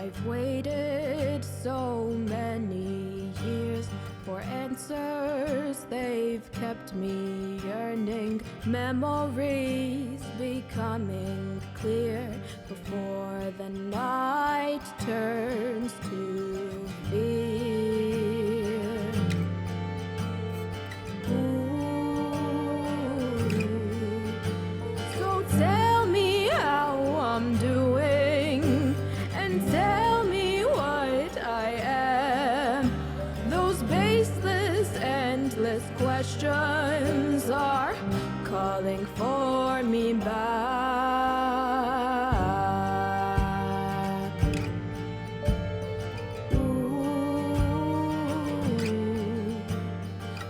I've waited so many years for answers. They've kept me yearning, memories becoming clear before the night turns to fear. So tell me how I'm doing, and tell me what I am. Those baseless, endless questions are calling for me back.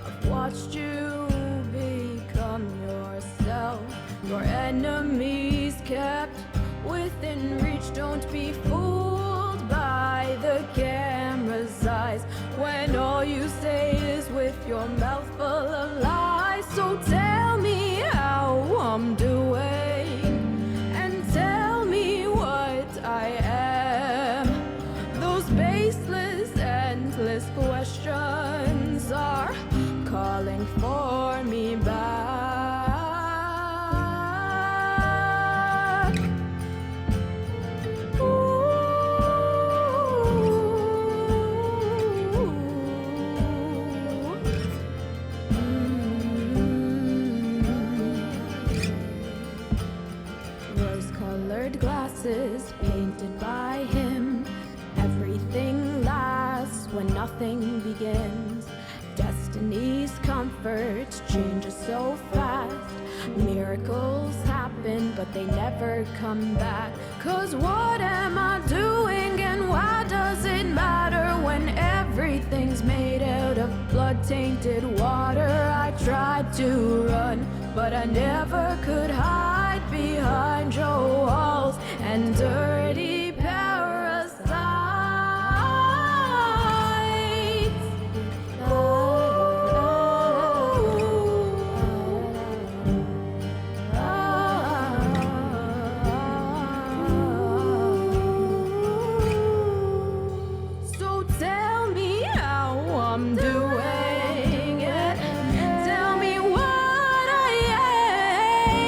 I've watched you become yourself. Your enemies kept within reach. Don't be fooled by the camera's eyes when all you say is with your mouth full of lies. So tell me how I'm doing, and tell me what I am. Those baseless, endless questions are calling for me back. Rose-colored glasses painted by him. Everything lasts when nothing begins. Destiny's comforts changes so fast. Miracles happen, but they never come back. 'Cause what am I doing, and why does it matter when everything's made out of blood-tainted water? I tried to run, but I never could hide behind your walls and dirty parasites. So tell me how I'm doing it. Tell me what I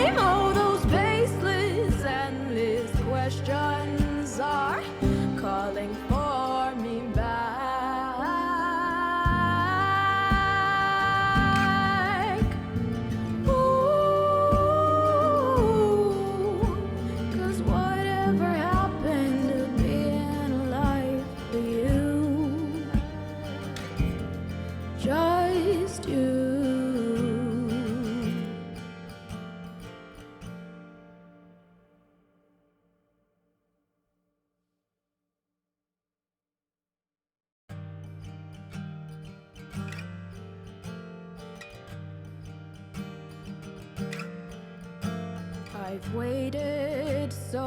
am. Oh, those baseless, endless questions are calling for me back. Ooh, 'cause whatever happened to being alive for you? Just you. I've waited so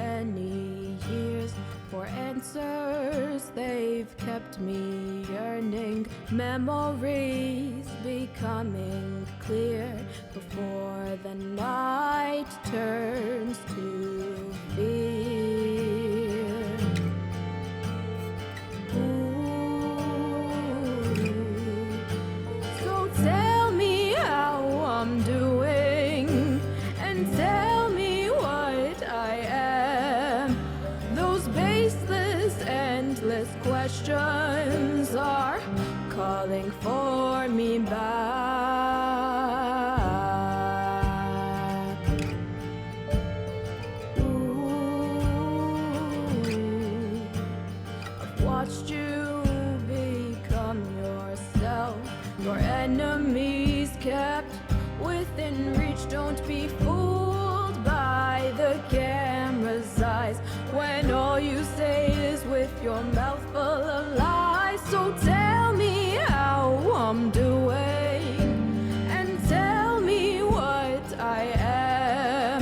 many years for answers. They've kept me yearning, memories becoming clear before the night turns to fear. So tell me how I'm doing, and tell me what I am. Those baseless, endless questions are calling for me back. I've watched you become yourself. Your enemies kept within reach. Don't be fooled by the camera's eyes when all you say is with your mouth full of lies. So tell me how I'm doing, and tell me what I am.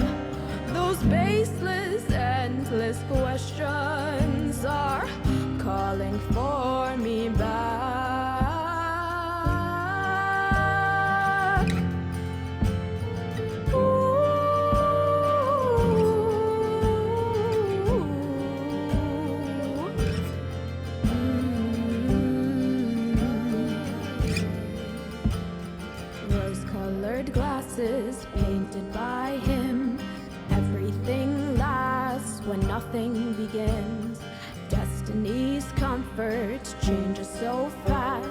Those baseless, endless questions are calling for me back. Ooh. comforts changes so fast.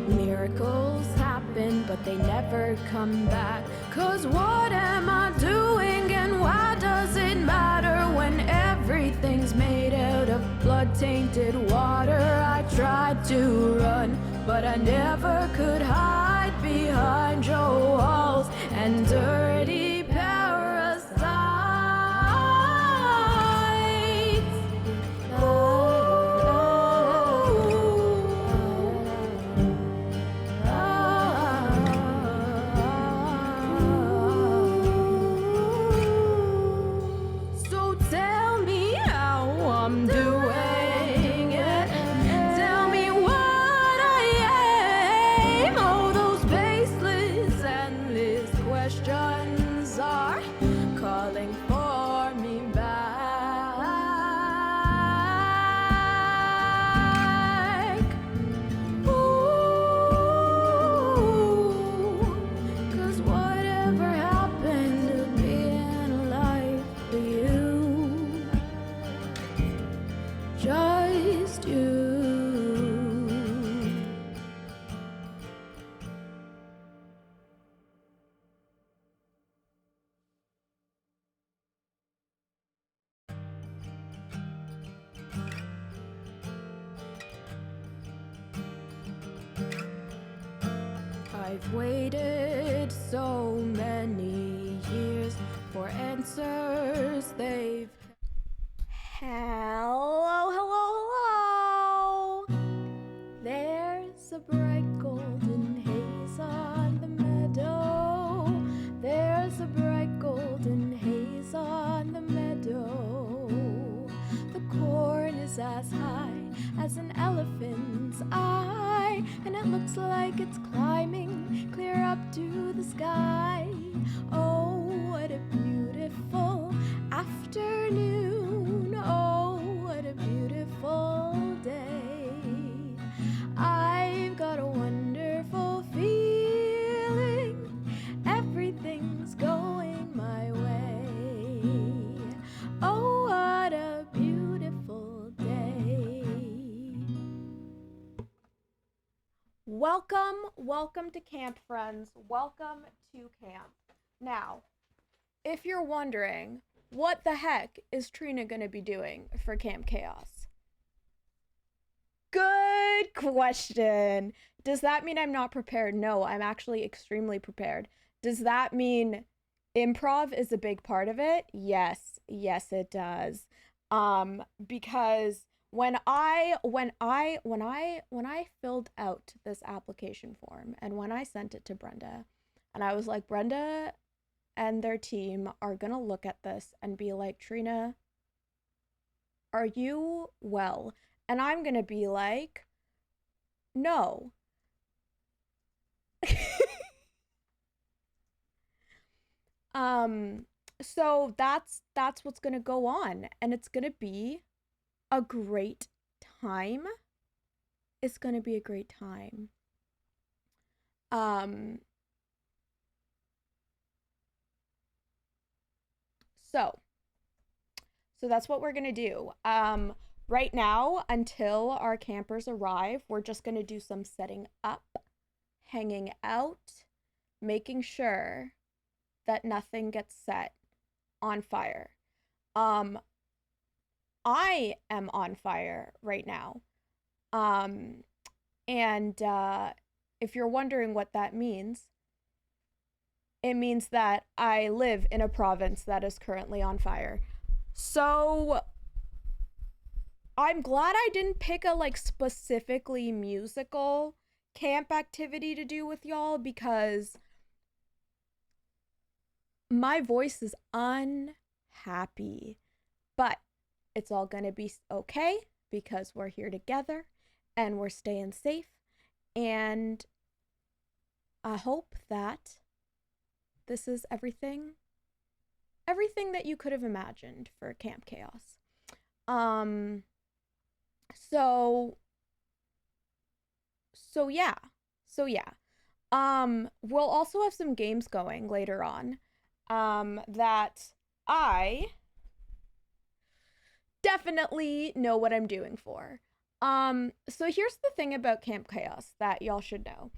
Miracles happen, but they never come back. 'Cause what am I doing and why does it matter when everything's made out of blood-tainted water? I tried to run, but I never could hide behind your walls and dirty parasites. So tell me how I'm doing it. Tell me what I am. Oh, those baseless, endless questions are calling for me back. Ooh, 'cause whatever happened to being alive for you? Just you. I've waited so many years for answers they've. Hello, hello, hello. There's a bright golden haze on the meadow. There's a bright golden haze on the meadow. The corn is as high as an elephant's eye, and it looks like it's climbing clear up to the sky. Oh, what a beautiful afternoon. Oh, what a beautiful day. I've got a wonderful feeling. Everything's going my way. Oh, what a beautiful day. Welcome to camp, friends. Welcome to camp. Now, if you're wondering, what the heck is Trina gonna be doing for Camp Chaos? Good question. Does that mean I'm not prepared? No, I'm actually extremely prepared. Does that mean improv is a big part of it? Yes, it does. Because when I filled out this application form and when I sent it to Brenda, and I was like, Brenda and their team are gonna look at this and be like, Trina, are you well? And I'm gonna be like, no. So that's what's gonna go on, and it's gonna be a great time. It's gonna be a great time. So that's what we're gonna do. Right now, until our campers arrive, we're just gonna do some setting up, hanging out, making sure that nothing gets set on fire. I am on fire right now. And if you're wondering what that means, it means that I live in a province that is currently on fire. So I'm glad I didn't pick a specifically musical camp activity to do with y'all, because my voice is unhappy, but it's all gonna be okay because we're here together and we're staying safe, and I hope that this is everything that you could have imagined for Camp Chaos. So yeah. We'll also have some games going later on, that I definitely know what I'm doing for. So here's the thing about Camp Chaos that y'all should know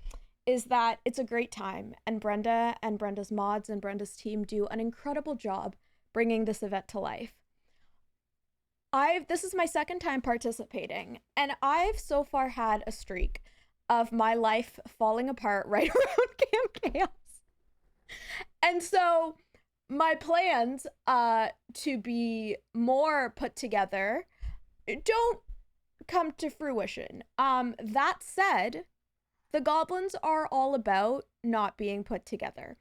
is that it's a great time, and Brenda and Brenda's mods and Brenda's team do an incredible job bringing this event to life. I've This is my second time participating, and I've so far had a streak of my life falling apart right around Camp Chaos. And so my plans to be more put together don't come to fruition. That said, the goblins are all about not being put together.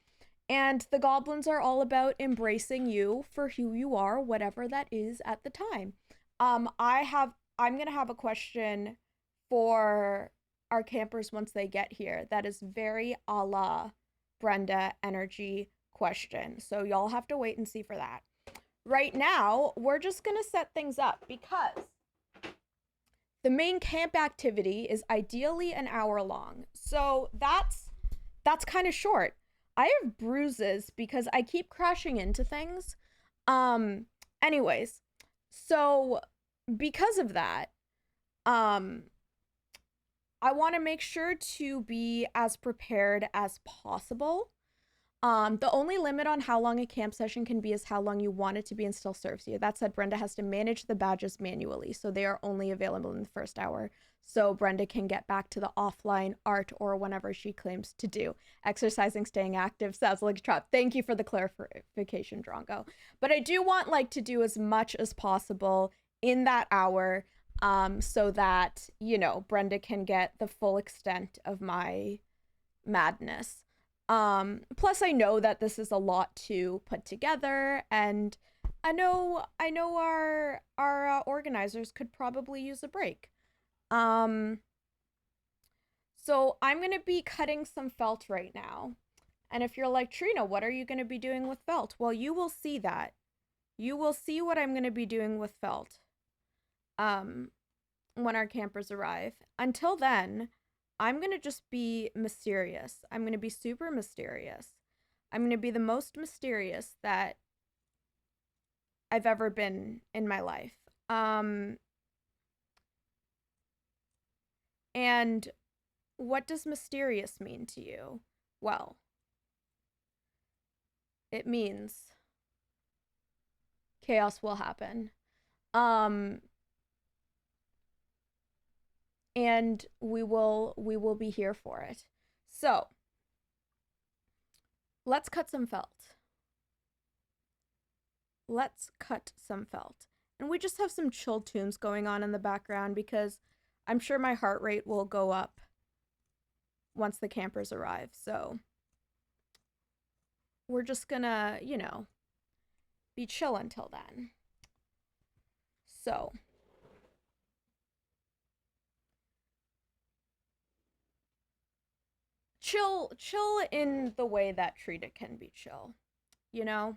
And the goblins are all about embracing you for who you are, whatever that is at the time. I'm gonna have a question for our campers once they get here. That is very a la Brenda energy question. So y'all have to wait and see for that. Right now, we're just gonna set things up because the main camp activity is ideally an hour long. So that's kind of short. I have bruises because I keep crashing into things. Anyways, so because of that, um I want to make sure to be as prepared as possible. The only limit on how long a camp session can be is how long you want it to be and still serves you. That said, Brenda has to manage the badges manually, so they are only available in the first hour. So Brenda can get back to the offline art or whenever she claims to do. Exercising, staying active sounds like a trap. Thank you for the clarification, Drongo. But I do want to do as much as possible in that hour, so that, Brenda can get the full extent of my madness. Plus I know that this is a lot to put together, and I know our organizers could probably use a break. Um, so I'm gonna be cutting some felt right now. And if you're like, Trina, what are you gonna be doing with felt? Well, you will see that. You will see what I'm gonna be doing with felt. Um, when our campers arrive. Until then, I'm going to just be mysterious. I'm going to be super mysterious. I'm going to be the most mysterious that I've ever been in my life. And what does mysterious mean to you? Well, it means chaos will happen. And we will be here for it. So, let's cut some felt. Let's cut some felt. And we just have some chill tunes going on in the background because I'm sure my heart rate will go up once the campers arrive. So we're just gonna, be chill until then. So chill in the way that Trina can be chill. You know?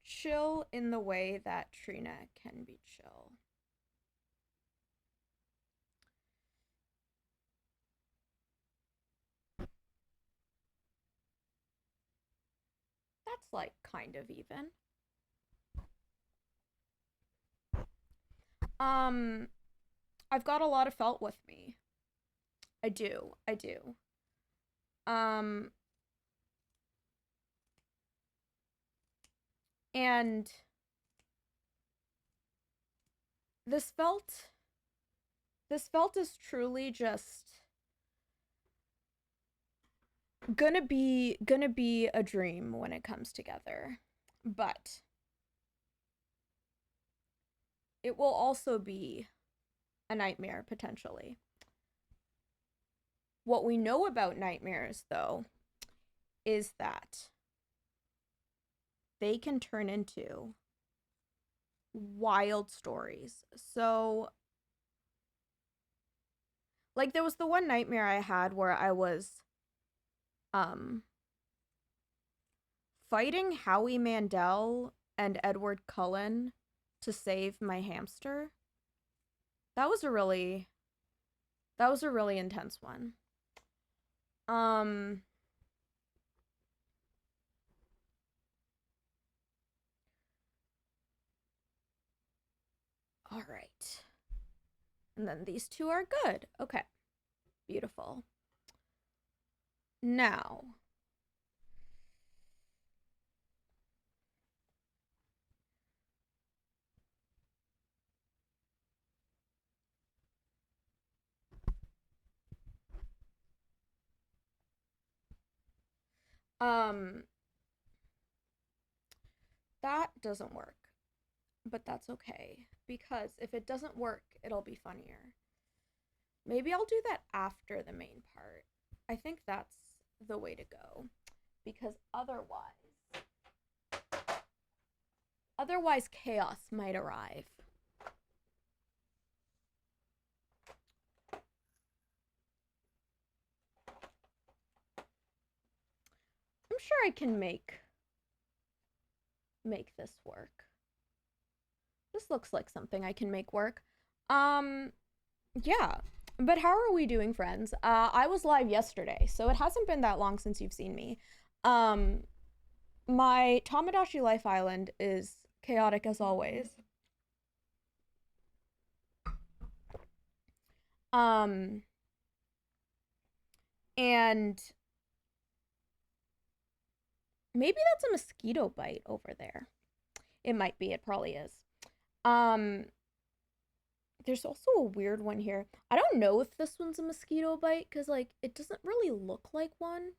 Chill in the way that Trina can be chill. That's kind of even. I've got a lot of felt with me. I do. Um and this felt is truly just gonna be a dream when it comes together. But it will also be a nightmare potentially. What we know about nightmares, though, is that they can turn into wild stories. So, there was the one nightmare I had where I was fighting Howie Mandel and Edward Cullen to save my hamster. That was a really intense one. All right. And then these two are good. Okay. Beautiful. Now, um, that doesn't work, but that's okay because if it doesn't work, it'll be funnier. Maybe I'll do that after the main part. I think that's the way to go because otherwise chaos might arrive. I'm sure I can make this work. This looks like something I can make work. Yeah. But how are we doing, friends? I was live yesterday, so it hasn't been that long since you've seen me. My Tamadashi Life Island is chaotic as always. And maybe that's a mosquito bite over there. It might be, it probably is. There's also a weird one here. I don't know if this one's a mosquito bite because, like, it doesn't really look like one.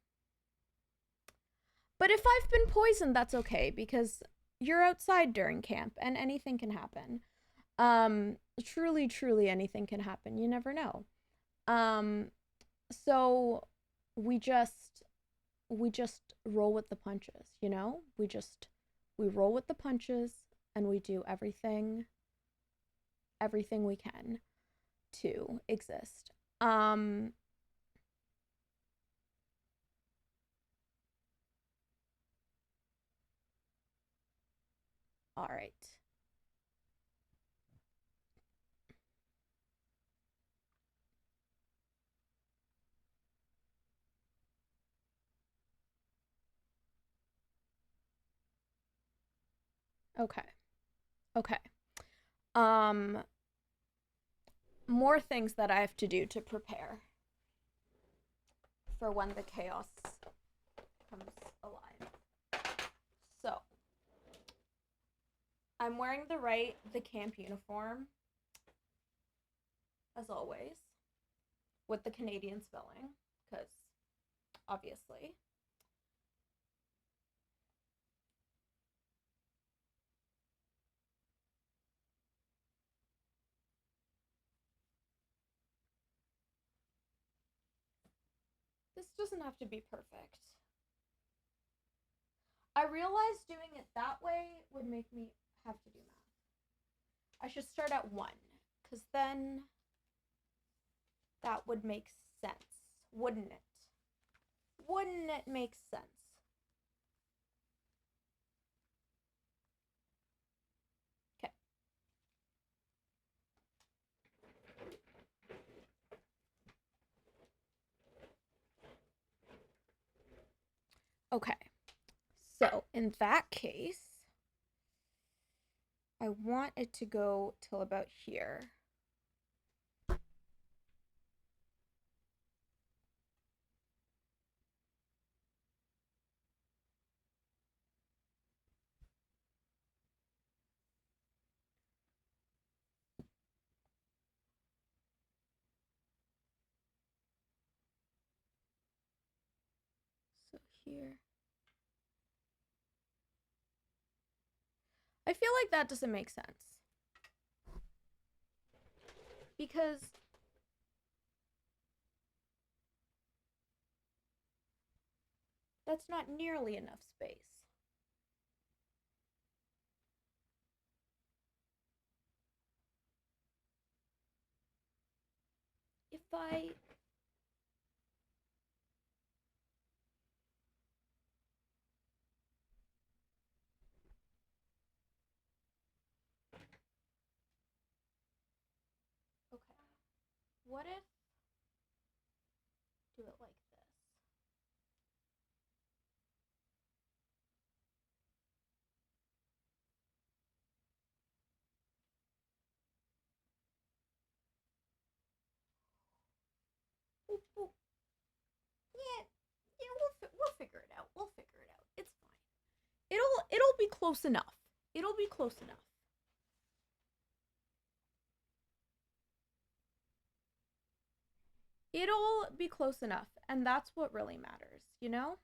But if I've been poisoned, that's okay because you're outside during camp and anything can happen. Truly, truly anything can happen. You never know. So we just roll with the punches, you know? We roll with the punches and we do everything we can to exist. All right. Okay. Okay. Um More things that I have to do to prepare for when the chaos comes alive. So, I'm wearing the camp uniform as always with the Canadian spelling cuz obviously. This doesn't have to be perfect. I realized doing it that way would make me have to do math. I should start at 1 cuz then that would make sense, wouldn't it? Wouldn't it make sense? Okay. Okay. So, in that case, I want it to go till about here. So here. I feel like that doesn't make sense. Because that's not nearly enough space. If I Okay. What if do it like this? We'll figure it out. We'll figure it out. It's fine. It'll be close enough. It'll be close enough. It'll be close enough, and that's what really matters, you know?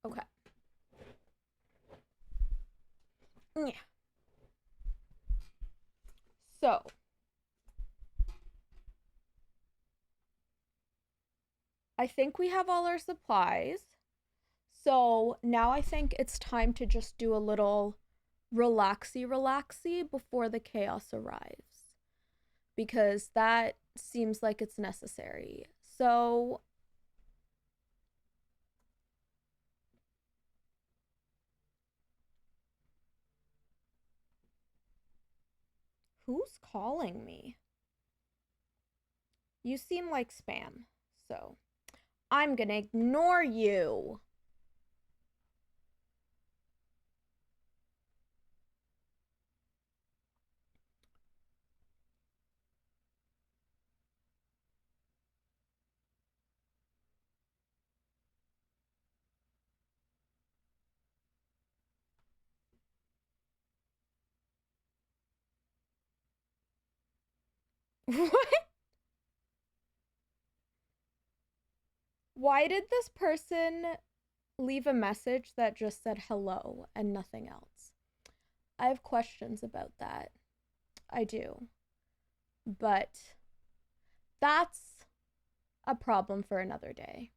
Okay. Yeah. So, I think we have all our supplies. So now I think it's time to just do a little relaxy before the chaos arrives. Because that seems like it's necessary. So, who's calling me? You seem like spam, so I'm gonna ignore you. What? Why did this person leave a message that just said hello and nothing else? I have questions about that. I do. But that's a problem for another day.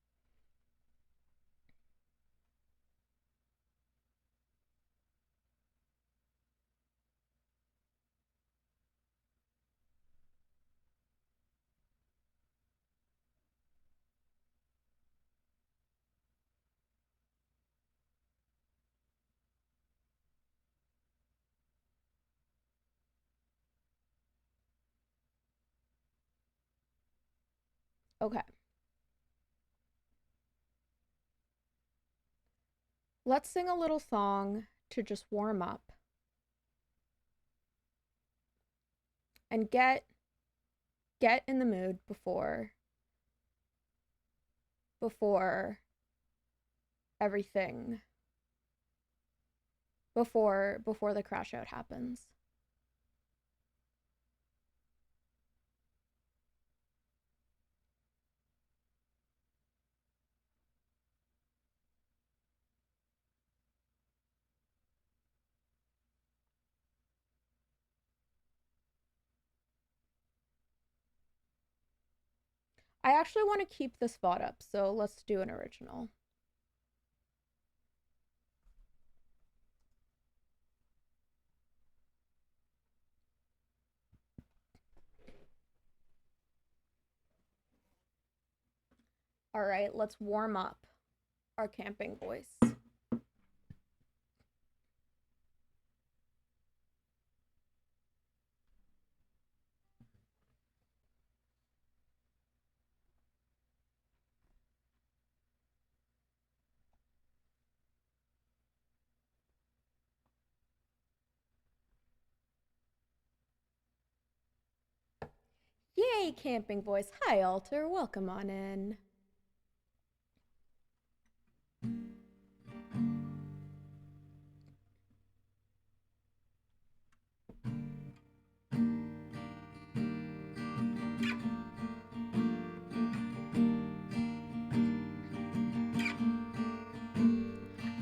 Okay. Let's sing a little song to just warm up and get in the mood before everything before the crash out happens. I actually want to keep this VOD up, so let's do an original. All right, let's warm up our camping voice. Yay, camping voice. Hi, Alter. Welcome on in.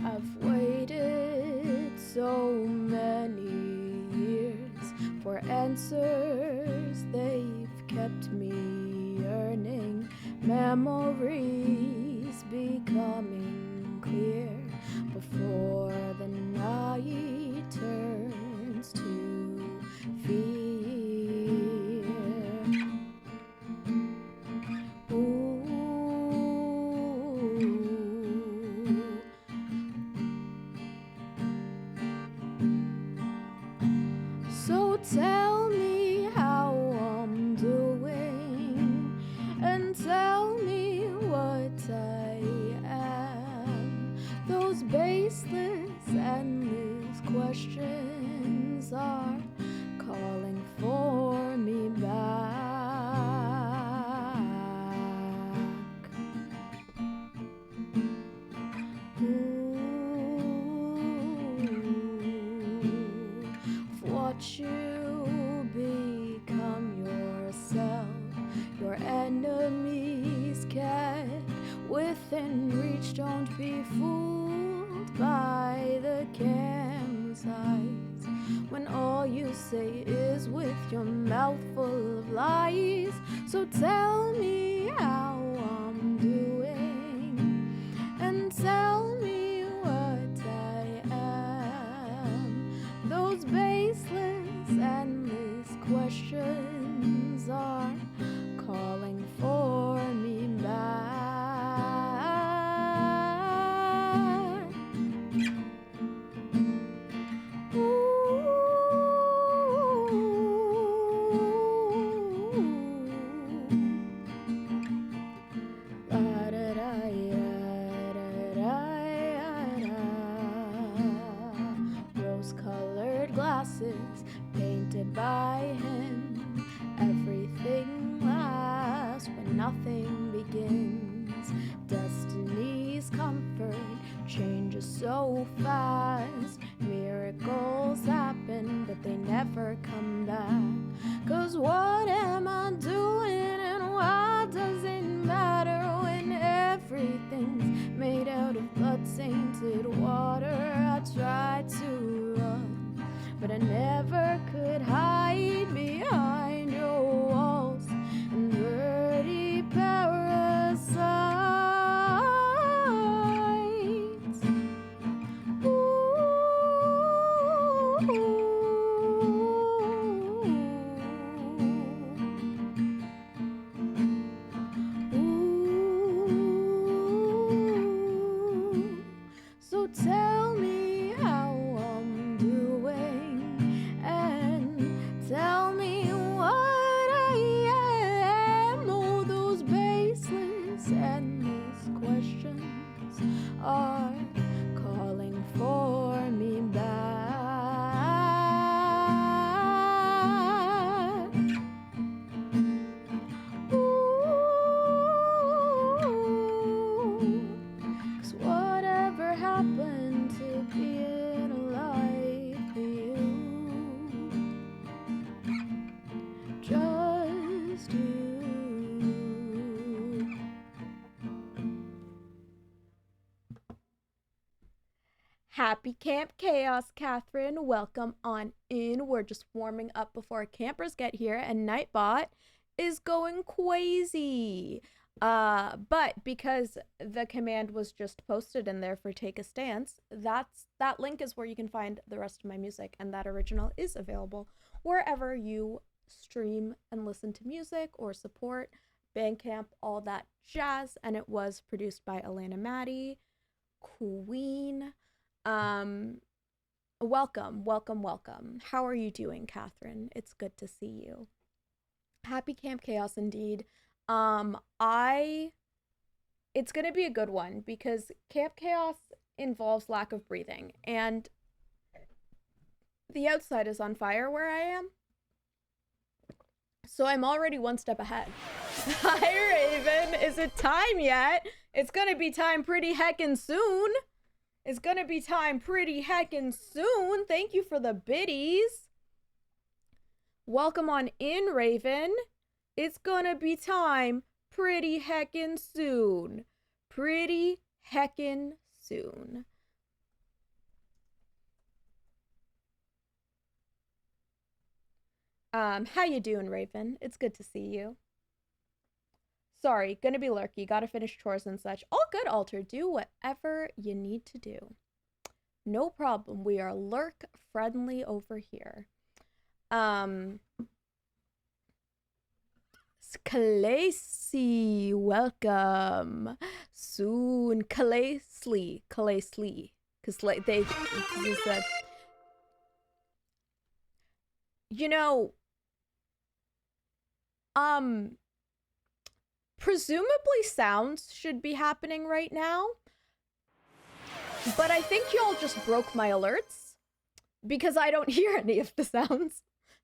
I've waited so many years for answers. They've kept me yearning, memories becoming clear before the night turns to fear. So tell me how I'm questions are calling for me back. Watch you become yourself. Your enemies get within reach. Don't be fooled by the camera's eyes when all you say is with your mouth full of lies. So tell me how I'm doing and tell me what I am. Those baseless, endless questions are calling for me back. Rose-colored glasses painted by him. Everything lasts when nothing begins. Destiny's comfort changes so fast. Miracles happen, but they never come back. 'Cause what am I doing and why does it matter when everything's made out of blood-tainted water? I tried to run, but I never could hide behind your walls and dirty parasites. So tell me how I'm doing and tell me what I am. All those baseless, endless questions are calling for me back. Cause whatever happened to being alive for you? Just you. Happy Camp Chaos, Catherine. Welcome on in. We're just warming up before campers get here, and Nightbot is going crazy. But because the command was just posted in there for Take a Stance, that link is where you can find the rest of my music, and that original is available wherever you stream and listen to music or support, Bandcamp, all that jazz. And it was produced by Alana Maddie, Queen. Welcome. How are you doing, Catherine? It's good to see you. Happy Camp Chaos indeed. It's gonna be a good one because Camp Chaos involves lack of breathing, and the outside is on fire where I am, so I'm already one step ahead. Hi, Raven. Is it time yet? It's gonna be time pretty heckin' soon. Thank you for the biddies. Welcome on in, Raven. It's gonna be time pretty heckin' soon. How you doing, Raven? It's good to see you. Sorry, gonna be lurky. Gotta finish chores and such. All good, Alter. Do whatever you need to do. No problem. We are lurk friendly over here. Khaleesi, welcome. Soon. Khaleesi. Because like they said, you know, presumably sounds should be happening right now, but I think y'all just broke my alerts. because I don't hear any of the sounds.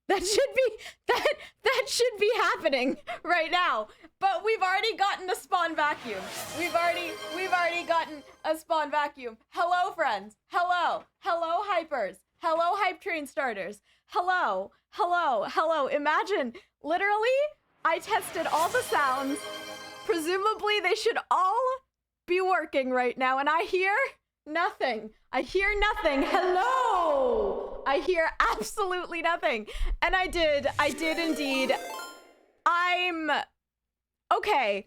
That should be happening right now. But we've already gotten a spawn vacuum. We've already gotten a spawn vacuum. Hello, friends. Hello. Hello, hypers. Hello, hype train starters. Hello. Hello. Hello. Imagine, literally, I tested all the sounds. Presumably, they should all be working right now, and I hear nothing. I hear nothing. Hello! I hear absolutely nothing. And I did indeed. Okay.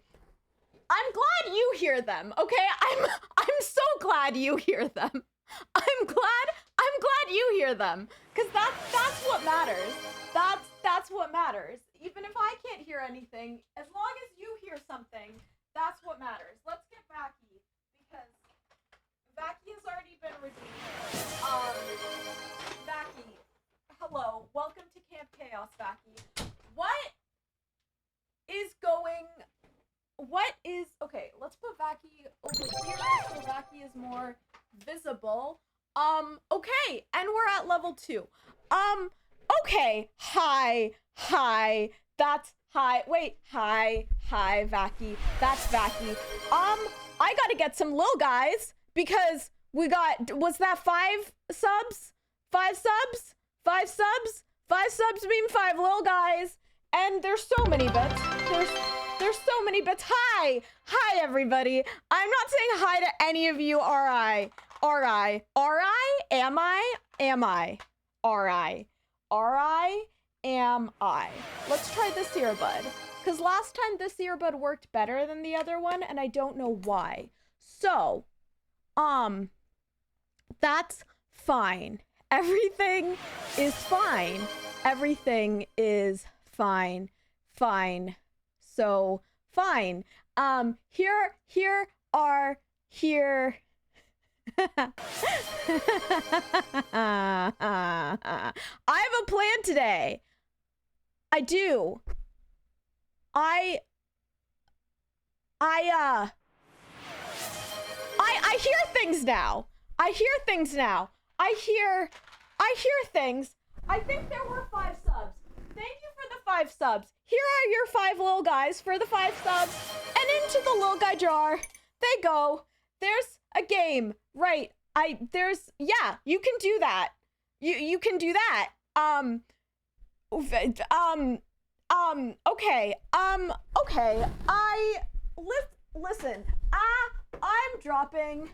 I'm glad you hear them, okay? I'm so glad you hear them. I'm glad you hear them. Because that's what matters. That's what matters. Even if I can't hear anything, as long as you hear something, that's what matters. Let's get Vacky, because Vacky has already been redeemed. Vacky, hello. Welcome to Camp Chaos, Vacky. Okay, let's put Vacky over here so Vacky is more visible. Okay, and we're at level 2. Okay, hi, that's hi, wait, hi, Vacky, that's Vacky. I gotta get some lil guys, because we got, was that 5 subs? 5 subs? 5 subs? 5 subs mean 5 lil guys, and there's so many bits, there's so many bits. Hi everybody. I'm not saying hi to any of you, am I? Let's try this earbud, because last time this earbud worked better than the other one, and I don't know why. So, that's fine. Everything is fine. Everything is fine. Fine. So, fine. Here. I have a plan today. I do. I hear things now. I hear things. I think there were 5 subs. Thank you for the 5 subs. Here are your 5 little guys for the 5 subs. And into the little guy jar they go. There's a game. Right. Yeah, you can do that. You can do that. Okay. Listen, I'm dropping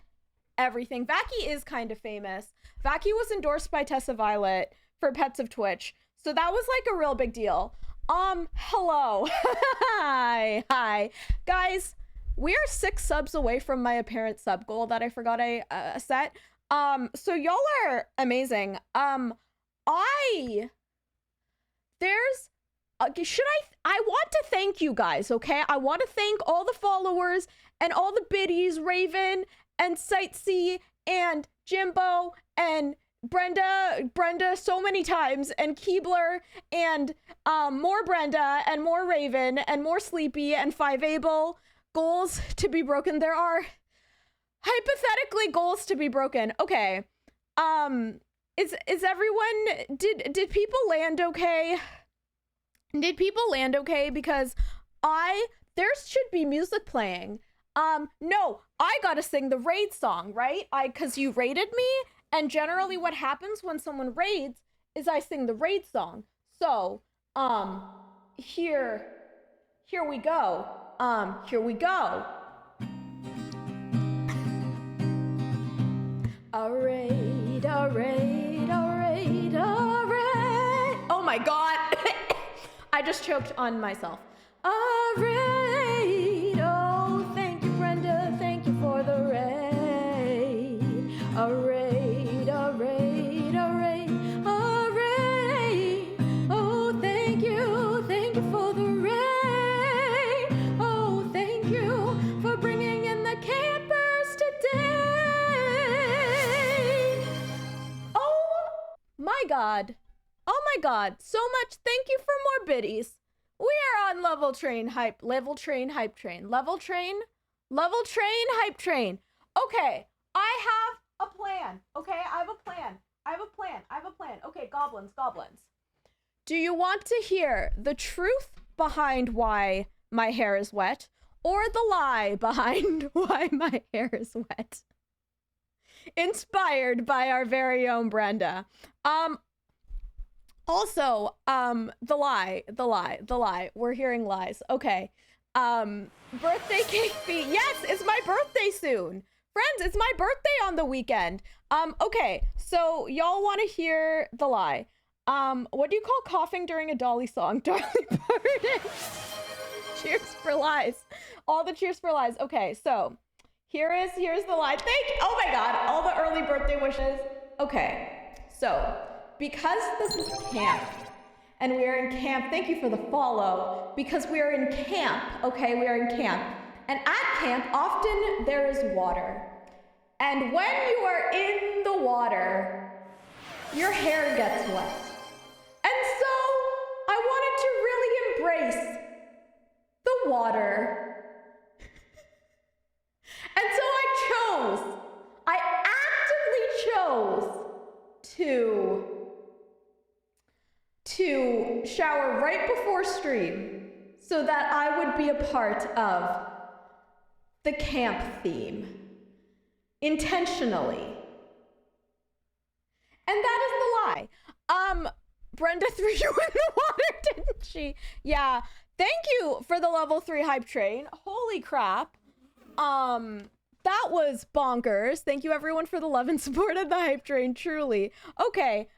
everything. Vacky is kind of famous. Vacky was endorsed by Tessa Violet for Pets of Twitch. So that was like a real big deal. Hello. Hi. Guys, we are 6 subs away from my apparent sub goal that I forgot I set. So y'all are amazing. I want to thank you guys, okay? I want to thank all the followers and all the biddies, Raven and Sightsee and Jimbo and Brenda so many times, and Keebler and more Brenda and more Raven and more Sleepy and 5able. Goals to be broken. There are hypothetically goals to be broken. Okay. Is everyone, did people land okay? Did people land okay? Because there should be music playing. No, I gotta sing the raid song, right? Cause you raided me, and generally what happens when someone raids is I sing the raid song. So, here we go. Here we go. A raid. Oh my God. I just choked on myself. A raid. Oh, thank you, Brenda. Thank you for the raid. A raid. Oh, thank you for the raid. Oh, thank you for bringing in the campers today. Oh my God, so much. Thank you for more biddies. We are on level train hype train. Okay, I have a plan. I have a plan. Okay, goblins. Do you want to hear the truth behind why my hair is wet, or the lie behind why my hair is wet? Inspired by our very own Brenda. Also, the lie. We're hearing lies. Okay. Birthday cake fee. Yes, it's my birthday soon. Friends, it's my birthday on the weekend. Okay, so y'all want to hear the lie. What do you call coughing during a Dolly song? Dolly Parton. Cheers for lies. All the cheers for lies. Okay, so here's the lie. Oh my God, all the early birthday wishes. Okay, so because this is camp, and we are in camp, thank you for the follow, because we are in camp, okay, we are in camp. And at camp, often there is water. And when you are in the water, your hair gets wet. And so I wanted to really embrace the water. And so I actively chose to shower right before stream so that I would be a part of the camp theme intentionally. And that is the lie. Brenda threw you in the water, didn't she? Yeah. Thank you for the level 3 hype train. Holy crap. That was bonkers. Thank you everyone for the love and support of the hype train, truly. Okay.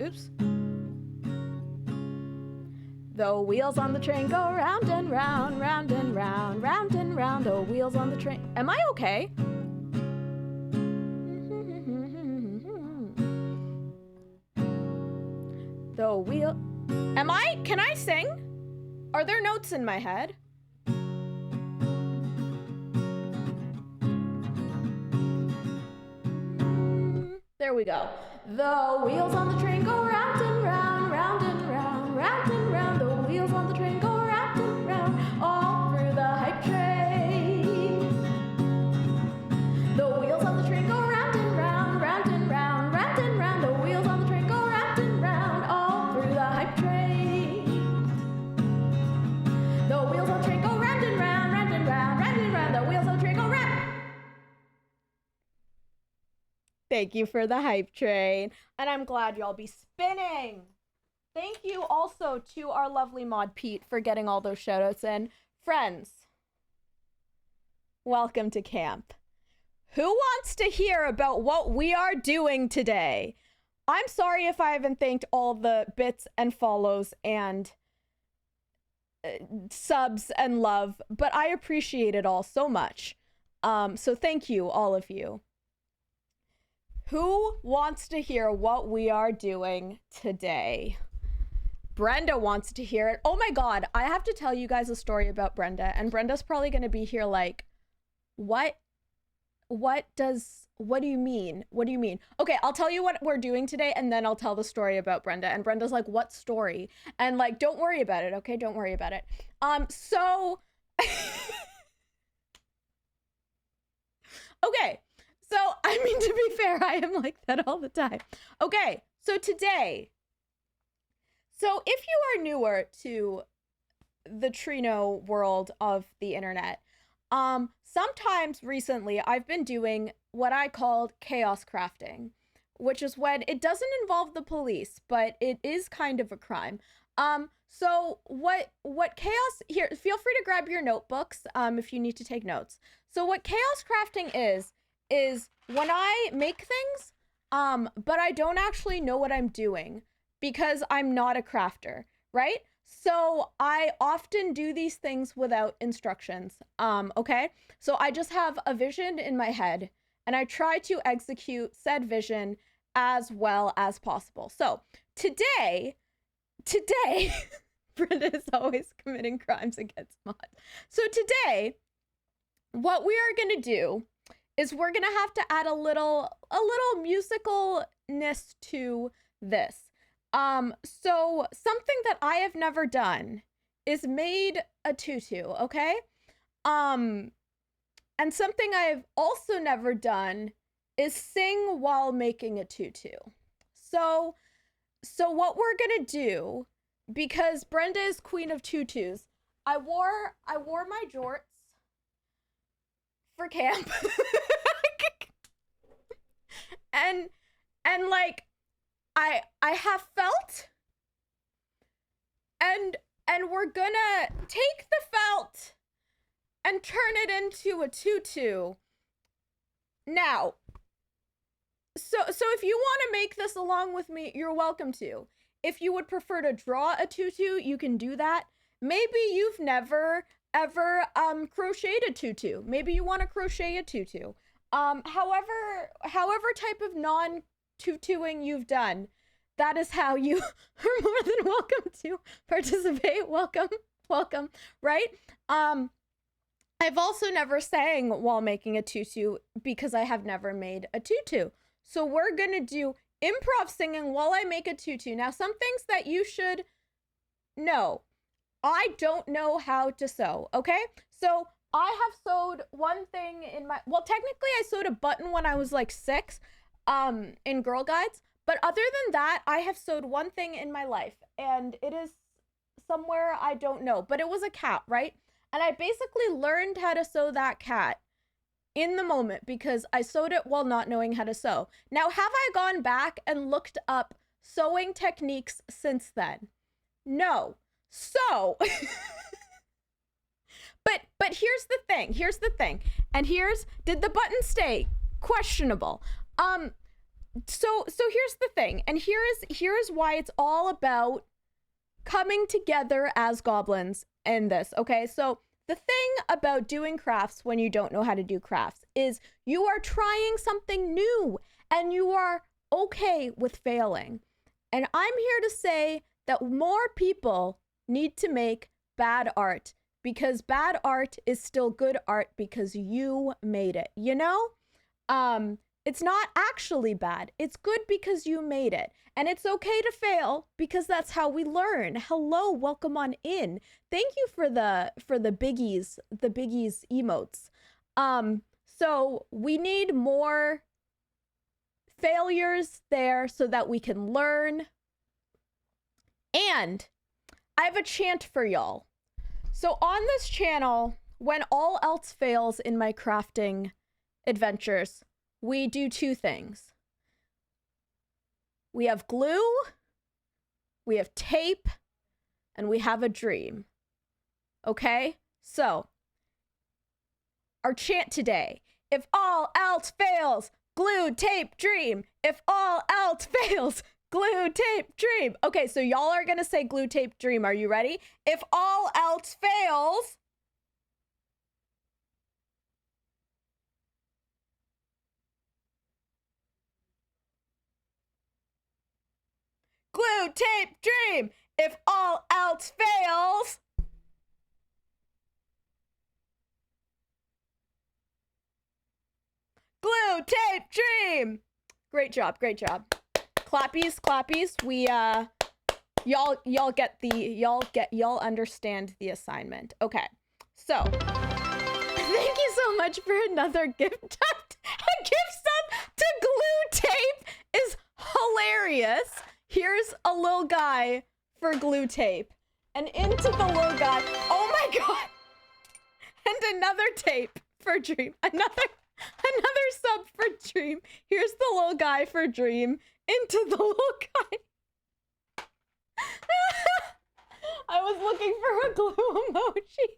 Oops. The wheels on the train go round and round, round and round, round and round. The wheels on the train. Am I okay? The wheel. Can I sing? Are there notes in my head? There we go. The wheels on the train go round and round, round and round, round and round. The wheels on the train go round and round, all through the hype train. The wheels on the train go round and round, round and round, round and round. The wheels on the train go round and round, all through the hype train. The wheels on the train go round and round, round and round, round and round. The wheels on the train go round. Thank you for the hype train. And I'm glad y'all be spinning. Thank you also to our lovely mod Pete for getting all those shoutouts in. Friends, welcome to camp. Who wants to hear about what we are doing today? I'm sorry if I haven't thanked all the bits and follows and subs and love, but I appreciate it all so much. So thank you, all of you. Who wants to hear what we are doing today? Brenda wants to hear it. Oh my God, I have to tell you guys a story about Brenda, and Brenda's probably going to be here like, what do you mean? What do you mean? Okay, I'll tell you what we're doing today, and then I'll tell the story about Brenda. And Brenda's like, what story? And like, don't worry about it, okay? Don't worry about it. So okay. So, I mean, to be fair, I am like that all the time. Okay, so today, if you are newer to the Trino world of the internet, sometimes recently I've been doing what I called chaos crafting, which is when it doesn't involve the police, but it is kind of a crime. So what chaos, here, feel free to grab your notebooks, if you need to take notes. So what chaos crafting is when I make things, but I don't actually know what I'm doing because I'm not a crafter, right? So I often do these things without instructions, okay? So I just have a vision in my head and I try to execute said vision as well as possible. So today, Brenda is always committing crimes against mods. So today, what we are going to do is we're going to have to add a little musicalness to this. So something that I have never done is made a tutu, okay? And something I've also never done is sing while making a tutu. So what we're gonna do, because Brenda is queen of tutus, I wore my jorts for camp. and like I have felt, and we're gonna take the felt and turn it into a tutu. Now, so if you want to make this along with me, you're welcome to. If you would prefer to draw a tutu, you can do that. Maybe you've never ever crocheted a tutu. Maybe you want to crochet a tutu. However type of non-tutuing you've done, that is how you are more than welcome to participate. Welcome, right? I've also never sang while making a tutu because I have never made a tutu. So we're gonna do improv singing while I make a tutu. Now, some things that you should know. I don't know how to sew, okay? So I have sewed one thing in my, well, technically I sewed a button when I was like 6 in Girl Guides. But other than that, I have sewed one thing in my life, and it is somewhere I don't know, but it was a cat, right? And I basically learned how to sew that cat in the moment because I sewed it while not knowing how to sew. Now, have I gone back and looked up sewing techniques since then? No. So, but here's the thing. And did the button stay? Questionable. So here's the thing, and here is why it's all about coming together as goblins in this, okay? So the thing about doing crafts when you don't know how to do crafts is you are trying something new and you are okay with failing. And I'm here to say that more people need to make bad art because bad art is still good art because you made it, you know? It's not actually bad. It's good because you made it. And it's okay to fail because that's how we learn. Hello, welcome on in. Thank you for the biggies emotes. So we need more failures there so that we can learn. And I have a chant for y'all. So on this channel, when all else fails in my crafting adventures, we do 2 things. We have glue, we have tape, and we have a dream. Okay? So, our chant today: if all else fails, glue, tape, dream. If all else fails, glue, tape, dream. Okay, so y'all are gonna say glue, tape, dream. Are you ready? If all else fails, glue, tape, dream. If all else fails, glue, tape, dream. Great job. Clappies. We y'all understand the assignment. Okay. So, thank you so much for another gift. A gift sub to glue tape is hilarious. Here's a little guy for glue tape. And into the little guy. Oh my god. And another tape for dream. Another sub for dream. Here's the little guy for dream. Into the little guy. I was looking for a glue emoji.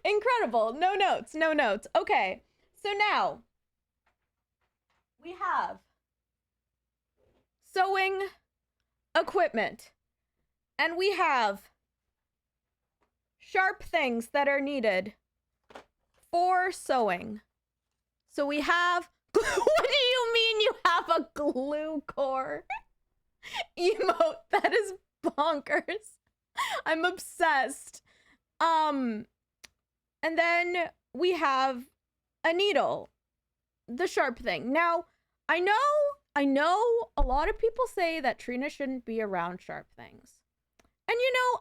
Incredible. No notes. Okay. So now we have sewing equipment, and we have sharp things that are needed for sewing. So we have what do you mean you have a glue core? Emote, that is bonkers. I'm obsessed. And then we have a needle, the sharp thing. Now, I know a lot of people say that Trina shouldn't be around sharp things. And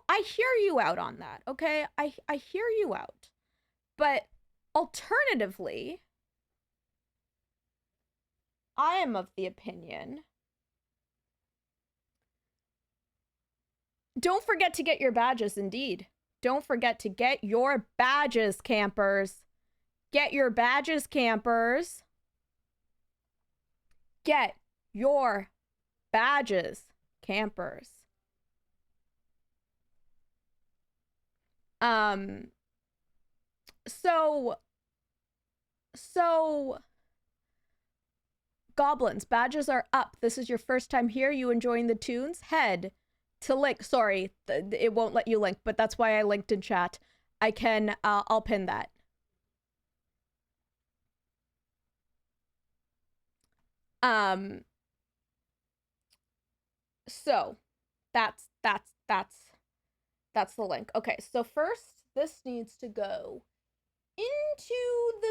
I hear you out on that, okay? I hear you out. But alternatively, I am of the opinion, don't forget to get your badges, indeed. Don't forget to get your badges, campers. Get your badges, campers. Get your badges, campers. So goblins, badges are up. This is your first time here. You enjoying the tunes? Head to link. Sorry, it won't let you link, but that's why I linked in chat. I can, I'll pin that. So that's the link. Okay, so first this needs to go into the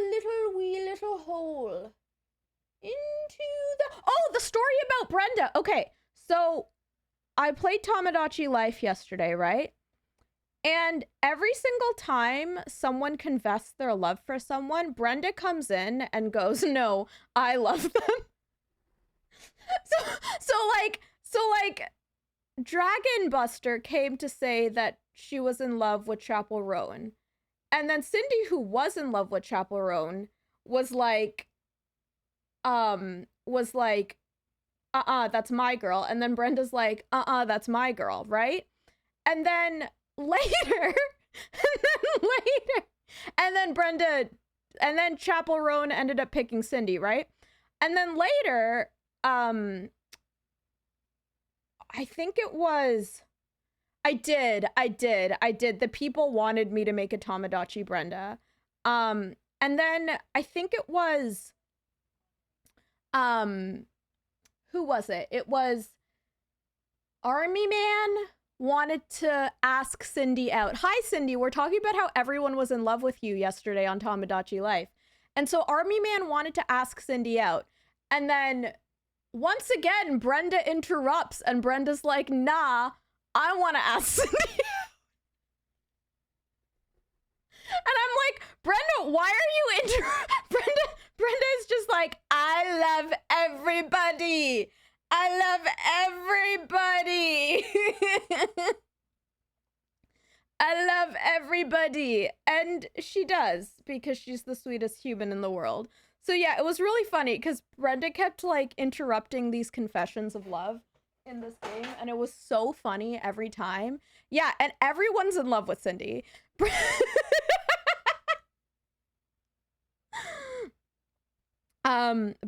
little hole. The story about Brenda. Okay, so I played Tamagotchi Life yesterday, right? And every single time someone confessed their love for someone, Brenda comes in and goes, "No, I love them." So Dragon Buster came to say that she was in love with Chapel Roan. And then Cindy, who was in love with Chapel Roan, was like, that's my girl. And then Brenda's like, that's my girl, right? And then later, and then Chapel Roan ended up picking Cindy, right? And then later, I think it was, I did. The people wanted me to make a Tamagotchi Brenda. And then I think it was, who was it? It was Army Man wanted to ask Cindy out. Hi, Cindy. We're talking about how everyone was in love with you yesterday on Tamagotchi Life. And so Army Man wanted to ask Cindy out. And then once again, Brenda interrupts and Brenda's like, nah, I want to ask Cindy out. And I'm like, Brenda, why are you Brenda is just like, I love everybody. I love everybody. I love everybody. And she does, because she's the sweetest human in the world. So yeah, it was really funny because Brenda kept like interrupting these confessions of love in this game, and it was so funny every time. Yeah, and everyone's in love with Cindy.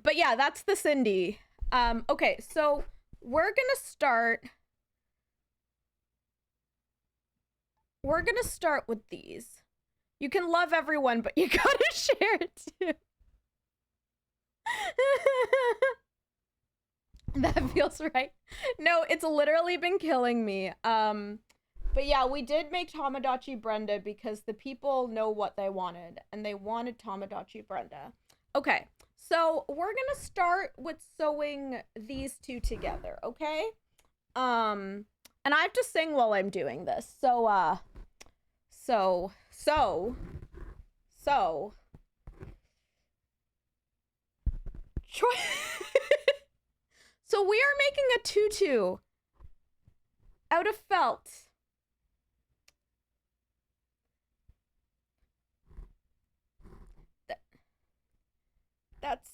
But yeah, that's the Cindy. Okay, so we're gonna start with these. You can love everyone, but you gotta share it too. That feels right. No, it's literally been killing me. But yeah, we did make Tamagotchi Brenda because the people know what they wanted, and they wanted Tamagotchi Brenda. Okay, so we're gonna start with sewing these two together, okay? And I have to sing while I'm doing this. So so we are making a tutu out of felt. That's...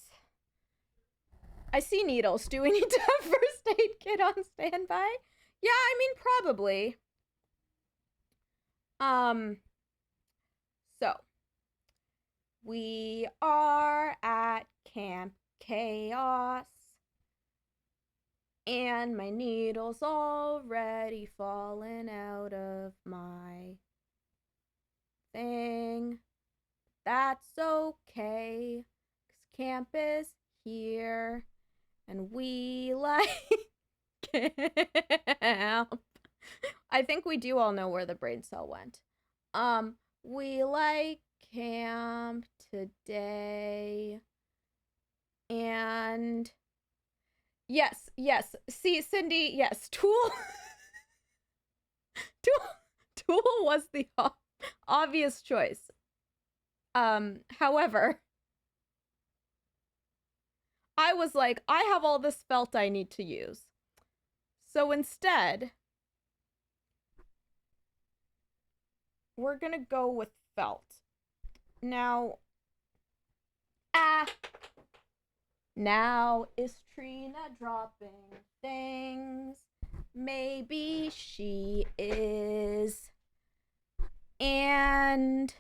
I see needles. Do we need to have first aid kit on standby? Yeah, I mean, probably. So we are at Camp Chaos, and my needle's already fallen out of my thing. That's okay, 'cause camp is here, and we like camp. I think we do all know where the brain cell went. We like camp today. And yes. See, Cindy, yes, Tool Tool was the obvious choice. However, I was like, I have all this felt I need to use. So instead, we're gonna go with felt. Now, now is Trina dropping things? Maybe she is. And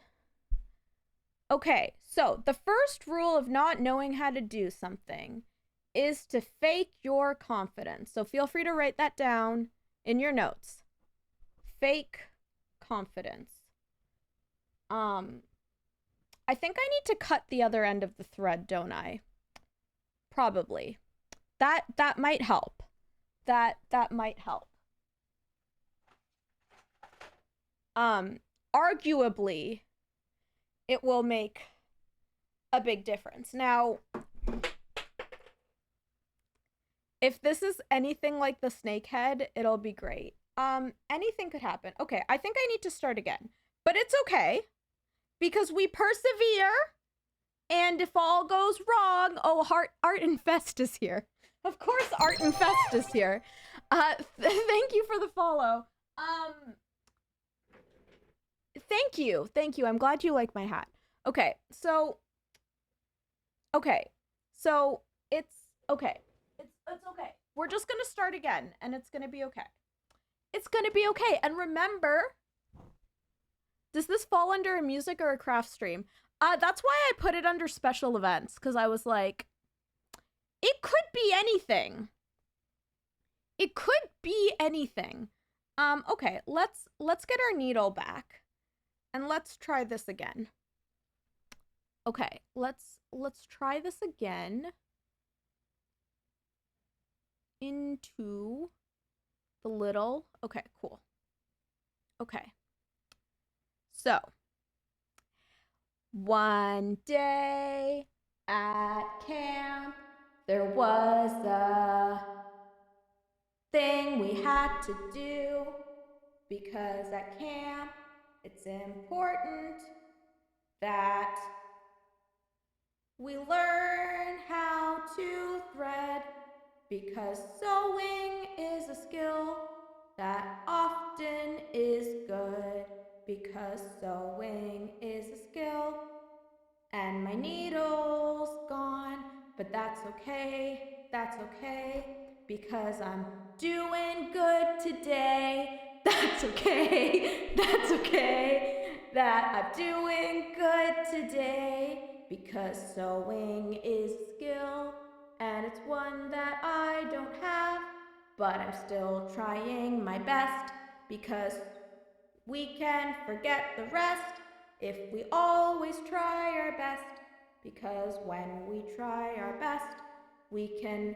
okay, so the first rule of not knowing how to do something is to fake your confidence. So feel free to write that down in your notes. Fake confidence. I think I need to cut the other end of the thread, don't I? Probably. That might help. That might help. Arguably, it will make a big difference. Now, if this is anything like the snakehead, it'll be great. Anything could happen. Okay, I think I need to start again. But it's okay, because we persevere, and if all goes wrong, Art Infest is here. Of course Art Infest is here. Thank you for the follow. Thank you. I'm glad you like my hat. Okay, so it's okay. It's okay. We're just gonna start again, and it's gonna be okay. It's gonna be okay. And remember, does this fall under a music or a craft stream? That's why I put it under special events, because I was like, it could be anything. It could be anything. Okay, let's get our needle back, and let's try this again. Okay, let's try this again into the little. Okay, cool. Okay. So, one day at camp, there was a thing we had to do, because at camp, it's important that we learn how to thread, because sewing is a skill that often is good, because sewing is a skill. And my needle's gone, but that's okay, because I'm doing good today. That's okay, that I'm doing good today, because sewing is a skill, and it's one that I don't have, but I'm still trying my best, because we can forget the rest if we always try our best, because when we try our best, we can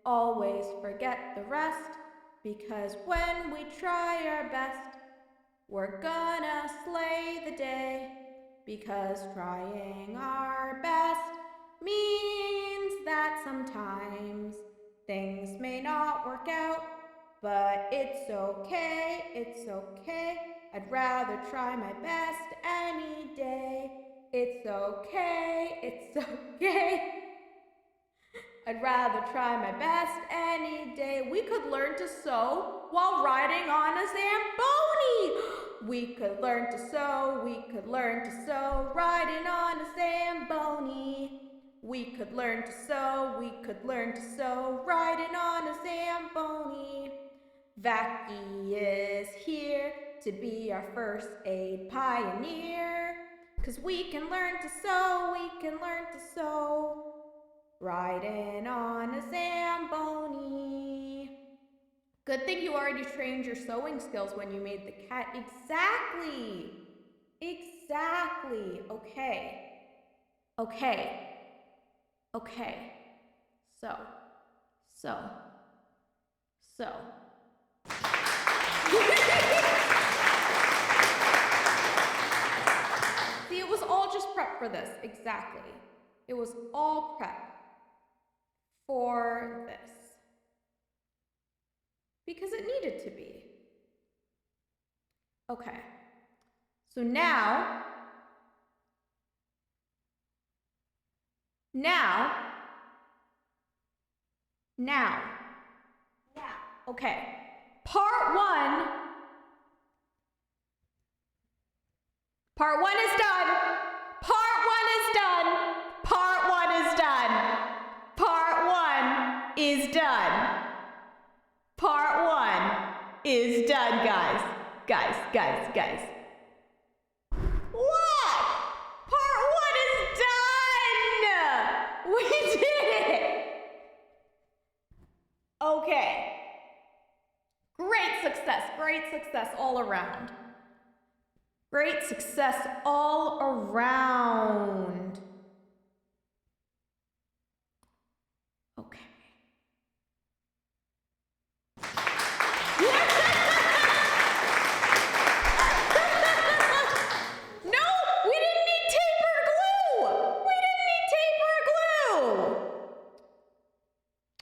always forget the rest, because when we try our best, we're gonna slay the day, because trying our best means that sometimes things may not work out, but it's okay, I'd rather try my best any day. It's okay, I'd rather try my best any day. We could learn to sew while riding on a Zamboni. We could learn to sew, riding on a Zamboni. We could learn to sew, riding on a Zamboni. Vacky is here to be our first aid pioneer, 'cause we can learn to sew, riding on a Zamboni. Good thing you already trained your sewing skills when you made the cat. Exactly. Okay. So. for this, exactly. It was all prep for this. Because it needed to be. Okay. So now, okay. Part one is done. Part one is done. Part one is done. Part one is done. Part one is done, guys. Guys. What? Part one is done! We did it! Okay. Great success all around. Great success all around. Okay. No, we didn't need tape or glue.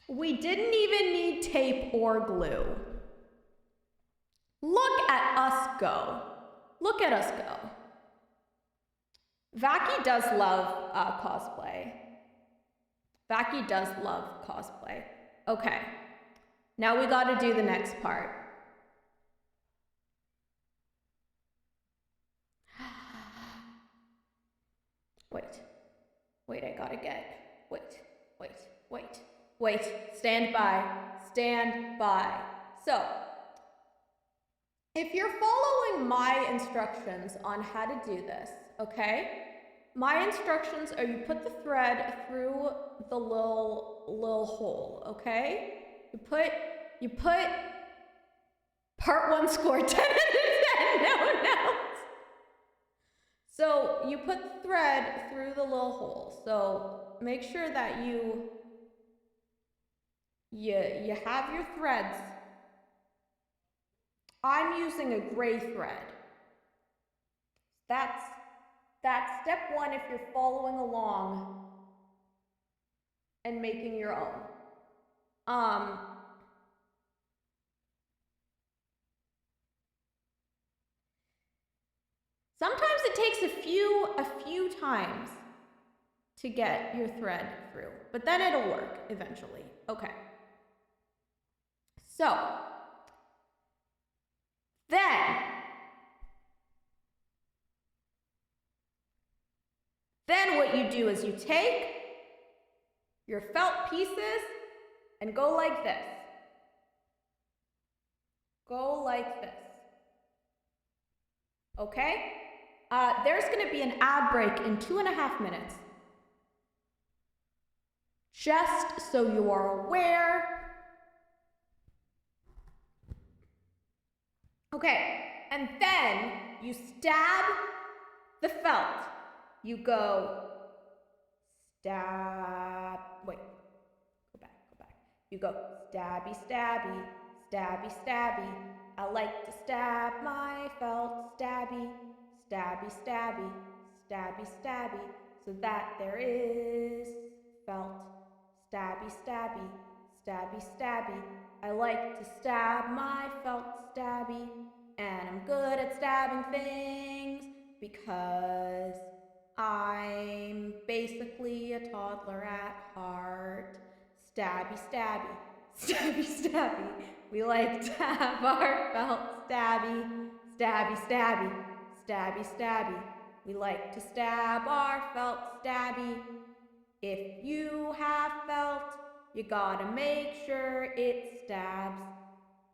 We didn't even need tape or glue. Look at us go. Vaki does love cosplay. Okay. Now we gotta do the next part. Wait, I gotta get, wait, stand by. So, if you're following my instructions on how to do this, okay? My instructions are you put the thread through the little hole, okay? You put part one score 10 out of 10, no. So you put the thread through the little hole. So make sure that you have your threads. I'm using a gray thread. That's step one if you're following along and making your own. Sometimes it takes a few times to get your thread through, but then it'll work eventually. Okay. So, then what you do is you take your felt pieces and go like this. Okay? There's gonna be an ad break in 2.5 minutes. Just so you are aware. Okay, and then you stab the felt. You go stab, wait, go back. You go stabby, I like to stab my felt, stabby, so that there is felt, stabby, I like to stab my felt, stabby, and I'm good at stabbing things because I'm basically a toddler at heart. Stabby. We like to have our felt stabby. We like to stab our felt stabby. If you have felt, you gotta make sure it stabs.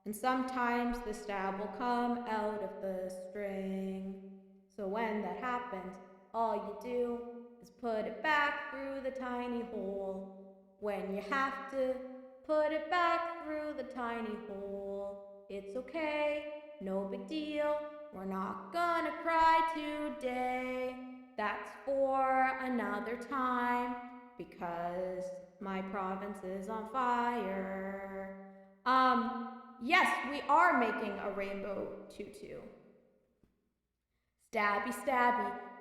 And sometimes the stab will come out of the string. So when that happens, all you do is put it back through the tiny hole. When you have to put it back through the tiny hole, it's okay, no big deal. We're not gonna cry today. That's for another time because my province is on fire. Yes, we are making a rainbow tutu. Stabby,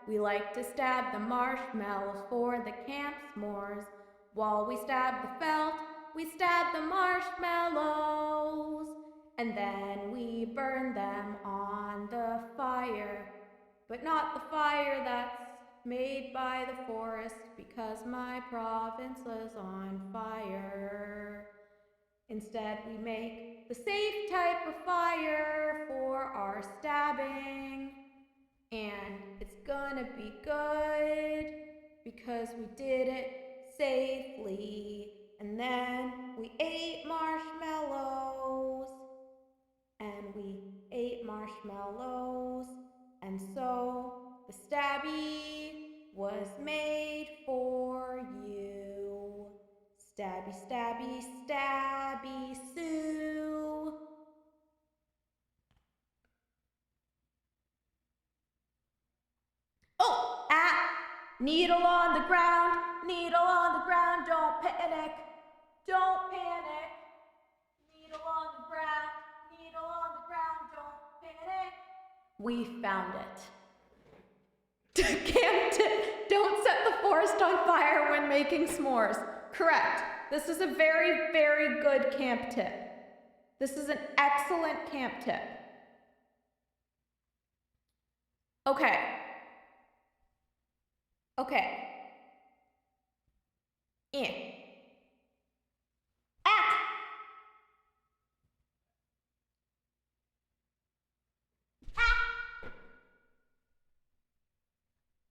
We like to stab the marshmallows for the camp s'mores. While we stab the felt, we stab the marshmallows. And then we burn them on the fire. But not the fire that's made by the forest, because my province was on fire. Instead, we make the safe type of fire for our stabbing. And it's gonna be good because we did it safely. And then we ate marshmallows. And we ate marshmallows. And so the stabby was made for you. Stabby, stabby, stabby Sue. Oh, needle on the ground, don't panic, don't panic. Needle on the ground, don't panic. We found it. Camp tip, don't set the forest on fire when making s'mores. Correct. This is a very, very good camp tip. This is an excellent camp tip. Okay.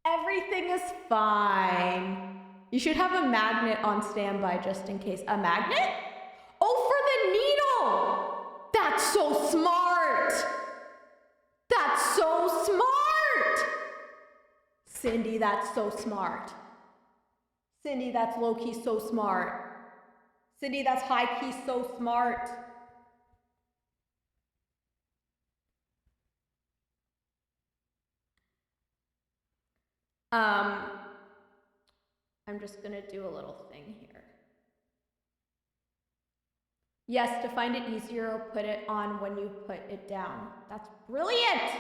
Everything is fine. You should have a magnet on standby just in case. A magnet? Oh, for the needle! That's so smart! That's so smart! Cindy, that's so smart. Cindy, that's low-key so smart. Cindy, that's high-key so smart. I'm just gonna do a little thing here. Yes, to find it easier, put it on when you put it down. That's brilliant!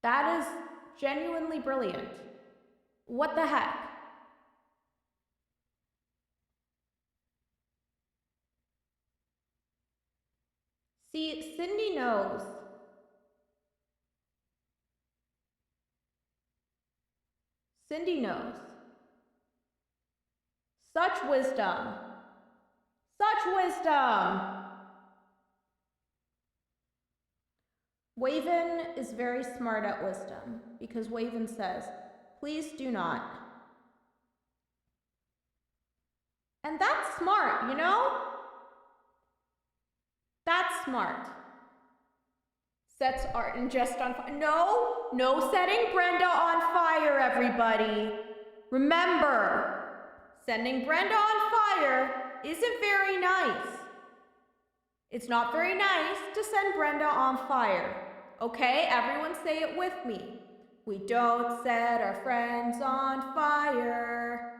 That is genuinely brilliant. What the heck? See, Cindy knows. Cindy knows. Such wisdom. Such wisdom. Waven is very smart at wisdom because Waven says, please do not. And that's smart, you know? That's smart. Sets Arden just on fire. No setting Brenda on fire, everybody. Remember, sending Brenda on fire isn't very nice. It's not very nice to send Brenda on fire. Okay, everyone say it with me. We don't set our friends on fire.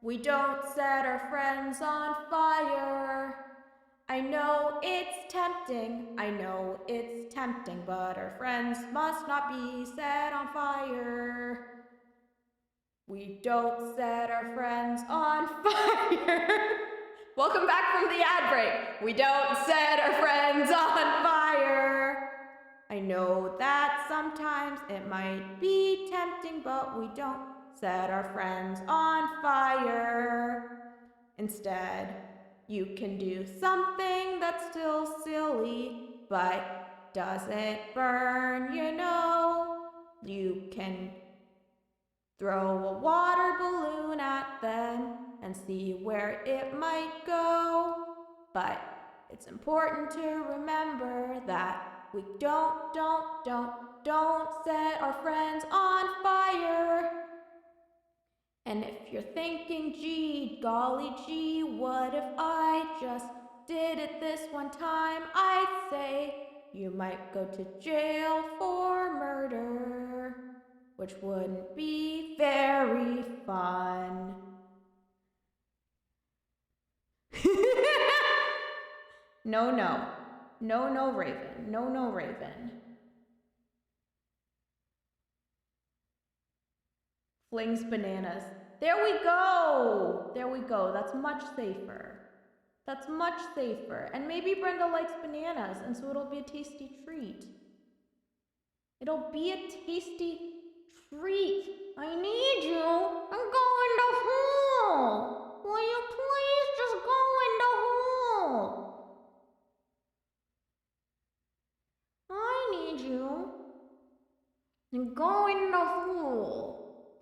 We don't set our friends on fire. I know it's tempting, but our friends must not be set on fire. We don't set our friends on fire. Welcome back from the ad break. We don't set our friends on fire. I know that sometimes it might be tempting, but we don't set our friends on fire. Instead, you can do something that's still silly, but doesn't burn, you know. You can throw a water balloon at them and see where it might go. But it's important to remember that we don't set our friends on fire. And if you're thinking, gee, golly gee, what if I just did it this one time? I'd say you might go to jail for murder, which wouldn't be very fun. No, no. No, no, Raven. No, no, Raven. Flings bananas. There we go! There we go. That's much safer. That's much safer. And maybe Brenda likes bananas, and so it'll be a tasty treat. It'll be a tasty treat. I need you. I'm going to hole. Will you please just go in the hole? I need you. And go in the hole.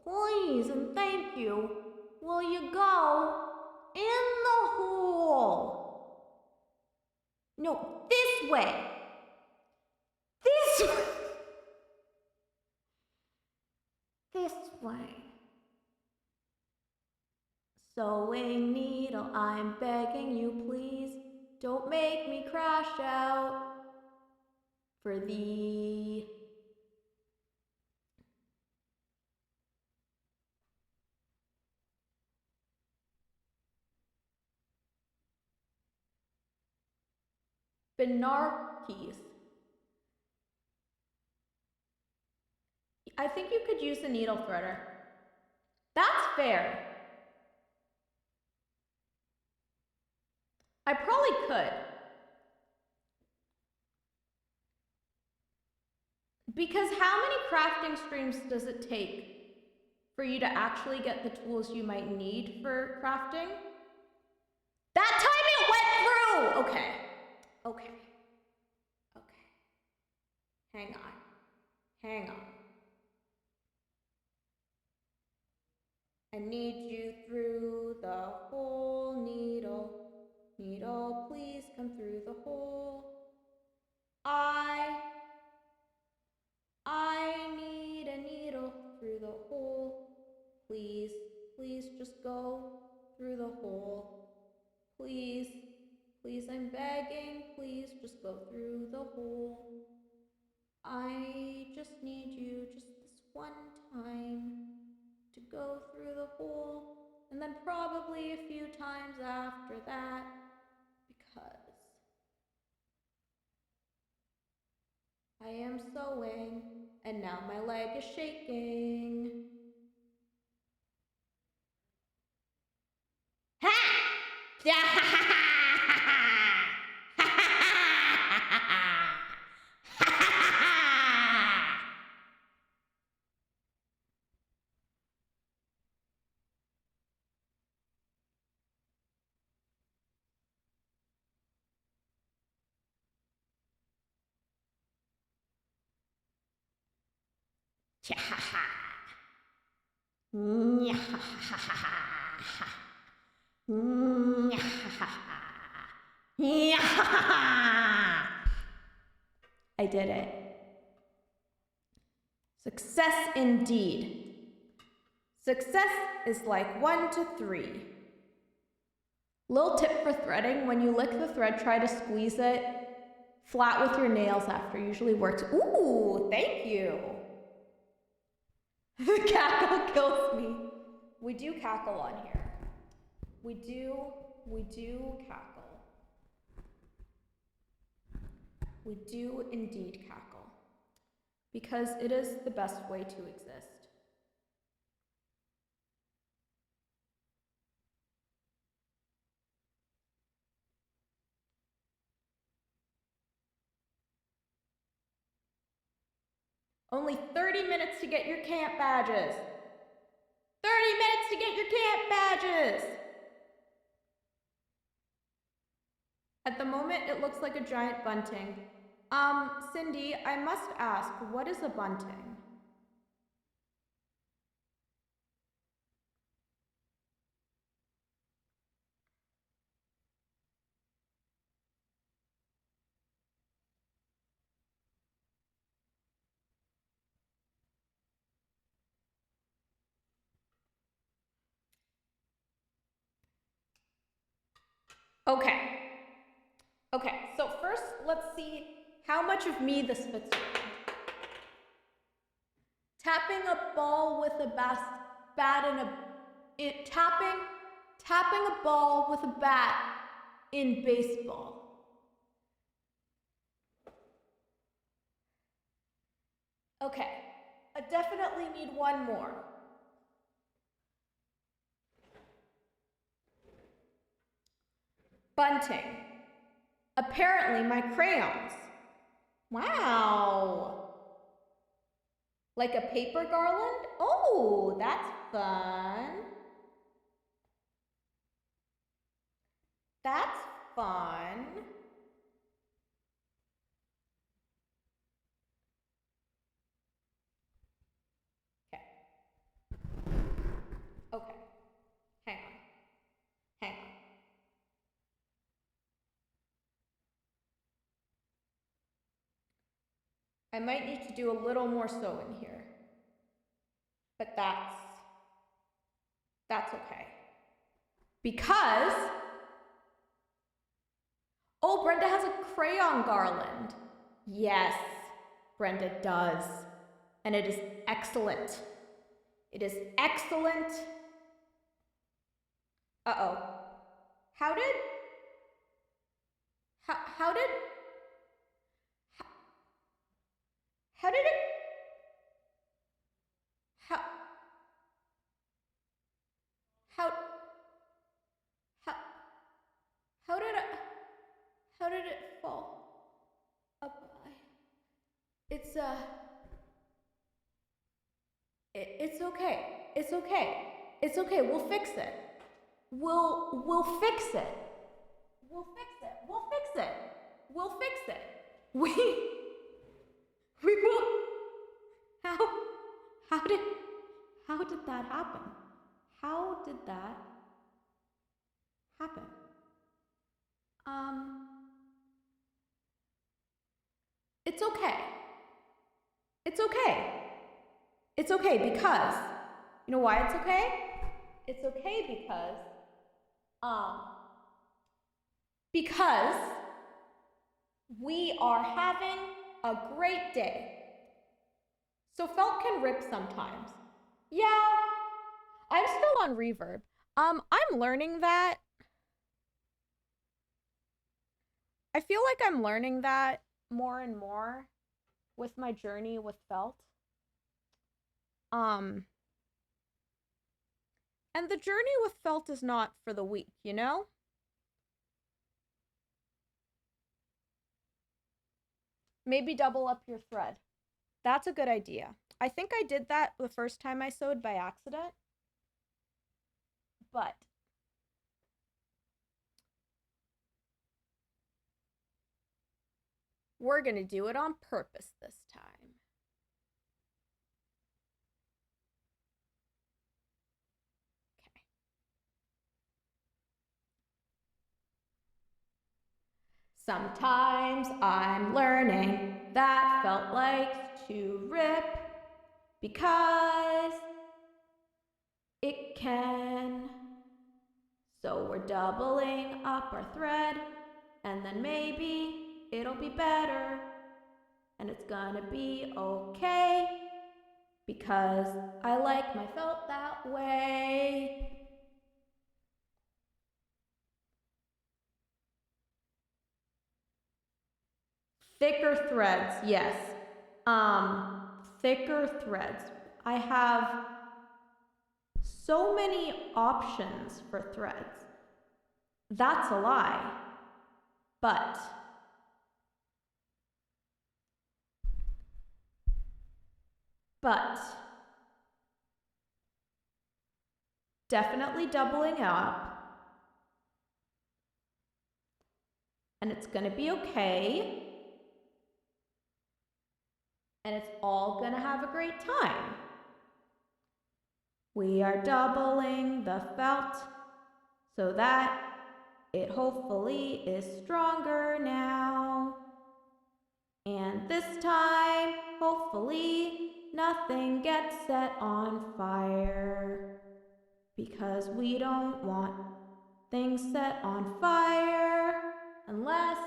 Please and thank you. Will you go in the hole? No, this way. This way. This way. Sewing needle, I'm begging you, please. Don't make me crash out for thee. Benarkis. I think you could use a needle threader. That's fair. I probably could. Because how many crafting streams does it take for you to actually get the tools you might need for crafting? That time it went through! Okay. Okay. Okay. Hang on. Hang on. I need you through the hole, needle. Needle, please come through the hole. I need a needle through the hole. Please, please just go through the hole. Please, please, I'm begging. Please just go through the hole. I just need you just this one time to go through the hole, and then probably a few times after that, because I am sewing, and now my leg is shaking. Ha! I did it. Success indeed. Success is like 1 to 3. Little tip for threading, when you lick the thread, try to squeeze it flat with your nails after. Usually works. Ooh, thank you. The cackle kills me. We do cackle on here. We do cackle. We do indeed cackle. Because it is the best way to exist. Only 30 minutes to get your camp badges. 30 minutes to get your camp badges. At the moment, it looks like a giant bunting. Cindy, I must ask, what is a bunting? Okay. Okay, so first let's see how much of me this fits in. Tapping a ball with a bat in a tapping a ball with a bat in baseball. Okay, I definitely need one more. Bunting. Apparently my crayons. Wow. Like a paper garland? Oh, that's fun. That's fun. Okay. Okay. Hang on. Hang on. I might need to do a little more sewing here. But that's okay. Because, oh, Brenda has a crayon garland. Yes, Brenda does. And it is excellent. It is excellent. Uh-oh. How did it, how did it, how, how, how, how did it fall? It's it's okay. It's okay. It's okay. We'll fix it. We'll fix it. We'll fix it. We'll fix it. We'll fix it. We will. How did that happen? How did that happen? It's okay. It's okay. It's okay because, you know why it's okay? It's okay because we are having a great day. So felt can rip sometimes. Yeah, I'm still on reverb. I'm learning that. I feel like I'm learning that more and more with my journey with felt. And the journey with felt is not for the weak, you know? Maybe double up your thread. That's a good idea. I think I did that the first time I sewed by accident. But we're gonna do it on purpose this time. Okay. Sometimes I'm learning that felt likes to rip because it can. So we're doubling up our thread, and then maybe it'll be better, and it's gonna be okay, because I like my felt that way. Thicker threads, yes. Thicker threads. I have so many options for threads. That's a lie. But definitely doubling up. And it's gonna be okay. And it's all gonna have a great time. We are doubling the felt so that it hopefully is stronger now. And this time, hopefully, nothing gets set on fire. Because we don't want things set on fire unless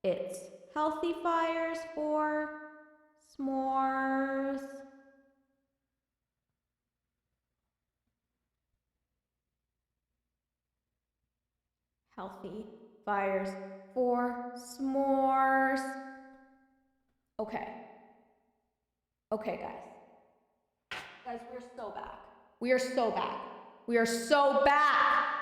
it's healthy fires for s'mores. Healthy fires for s'mores. Okay. Okay, guys. Guys, we're so back. We are so back. We are so back.